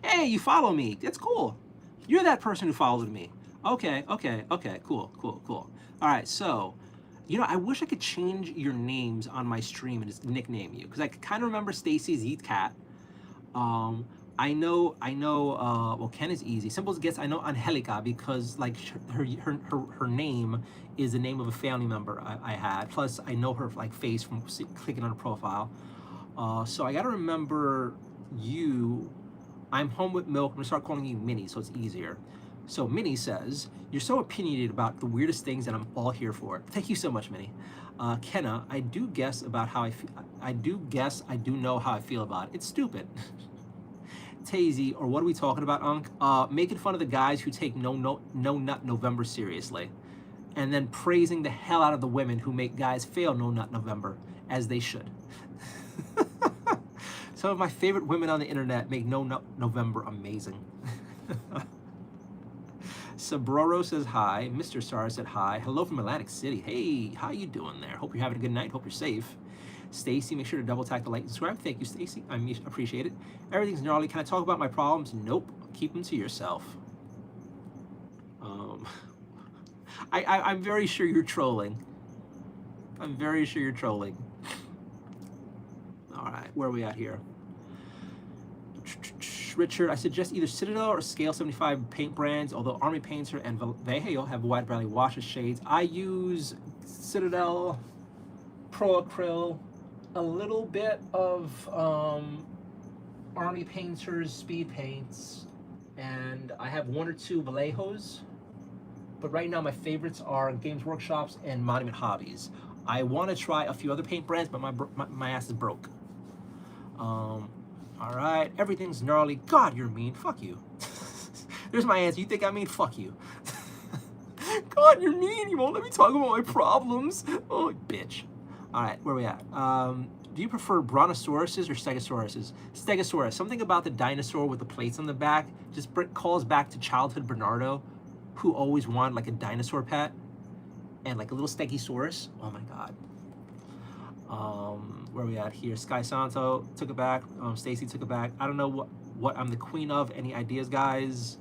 Hey, you follow me. That's cool. You're that person who follows me. Okay, cool. All right, so, you know, I wish I could change your names on my stream and just nickname you, because I kind of remember Stacy's Eat Cat. I know, well, Ken is easy. Simple as it gets, I know Angelica because, like, her name is the name of a family member I had. Plus, I know her, like, face from clicking on her profile. So I got to remember you. I'm home with milk. I'm going to start calling you Minnie so it's easier. So Minnie says, you're so opinionated about the weirdest things and I'm all here for it. Thank you so much, Minnie. Kenna, I do guess about how I feel. I do know how I feel about it. It's stupid. Tazy, or what are we talking about, Unc? Making fun of the guys who take No Nut November seriously, and then praising the hell out of the women who make guys fail No Nut November, as they should. Some of my favorite women on the internet make No Nut November amazing. Sabroro says hi. Mr. Star said hi. Hello from Atlantic City. Hey, how you doing there? Hope you're having a good night. Hope you're safe. Stacy, make sure to double tap the like and subscribe. Thank you, Stacy. I appreciate it. Everything's gnarly. Can I talk about my problems? Nope. Keep them to yourself. I'm very sure you're trolling. I'm very sure you're trolling. All right, where are we at here? Richard, I suggest either Citadel or Scale 75 paint brands, although Army Painter and Vallejo have wide variety of washes shades. I use Citadel, Pro Acryl, a little bit of Army Painter's speed paints, and I have one or two Vallejos. But right now my favorites are Games Workshops and Monument Hobbies. I want to try a few other paint brands, but my ass is broke. All right, everything's gnarly. God, you're mean. Fuck you. There's my answer. You think I'm mean? Fuck you. God, you're mean. You won't let me talk about my problems. Oh, bitch. All right, where are we at? Do you prefer brontosauruses or stegosauruses? Stegosaurus. Something about the dinosaur with the plates on the back just calls back to childhood Bernardo, who always wanted like a dinosaur pet and like a little stegosaurus. Oh my God. Where are we at here? Sky Santo took it back. Stacy took it back. I don't know what I'm the queen of. Any ideas, guys?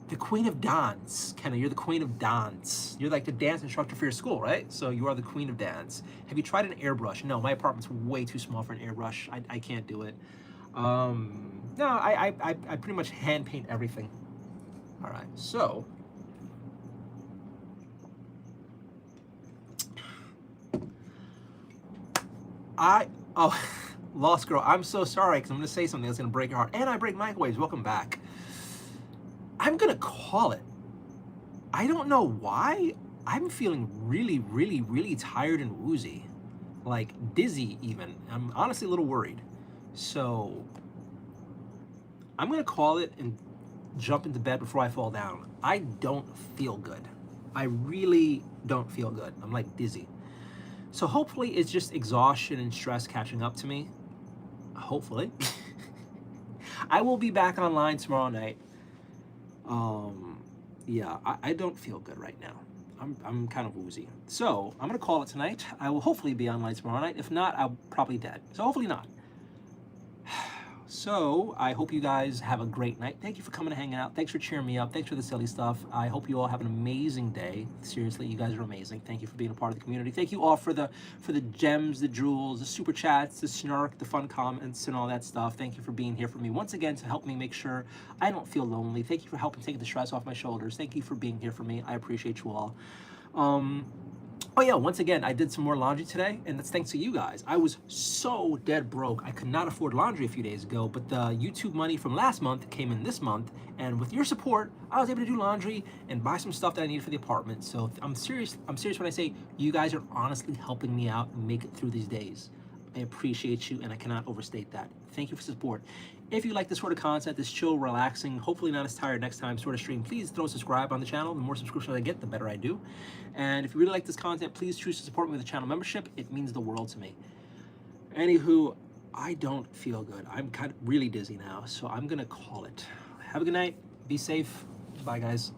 The queen of dance. Kenna, you're the queen of dance. You're like the dance instructor for your school, right? So you are the queen of dance. Have you tried an airbrush? No, my apartment's way too small for an airbrush. I can't do it. No, I pretty much hand paint everything. All right, so. Lost Girl, I'm so sorry because I'm going to say something that's going to break your heart. And I break microwaves. Welcome back. I'm going to call it. I don't know why. I'm feeling really, really, really tired and woozy. Like dizzy even. I'm honestly a little worried. So I'm going to call it and jump into bed before I fall down. I don't feel good. I really don't feel good. I'm like dizzy. So hopefully it's just exhaustion and stress catching up to me. Hopefully. I will be back online tomorrow night. Yeah, I don't feel good right now. I'm kind of woozy. So I'm gonna call it tonight. I will hopefully be online tomorrow night. If not, I'm probably dead. So hopefully not. So I hope you guys have a great night. Thank you for coming and hanging out. Thanks for cheering me up. Thanks for the silly stuff. I hope you all have an amazing day. Seriously, you guys are amazing. Thank you for being a part of the community. Thank you all for the gems, the jewels, the super chats, the snark, the fun comments, and all that stuff. Thank you for being here for me once again to help me make sure I don't feel lonely. Thank you for helping take the stress off my shoulders. Thank you for being here for me. I appreciate you all. Oh yeah, once again, I did some more laundry today, and that's thanks to you guys. I was so dead broke. I could not afford laundry a few days ago, but the YouTube money from last month came in this month, and with your support, I was able to do laundry and buy some stuff that I needed for the apartment. So I'm serious when I say you guys are honestly helping me out and make it through these days. I appreciate you, and I cannot overstate that. Thank you for support. If you like this sort of content, this chill, relaxing, hopefully not as tired next time sort of stream, please throw a subscribe on the channel. The more subscriptions I get, the better I do. And if you really like this content, please choose to support me with a channel membership. It means the world to me. Anywho, I don't feel good. I'm kind of really dizzy now, so I'm gonna call it. Have a good night. Be safe. Bye, guys.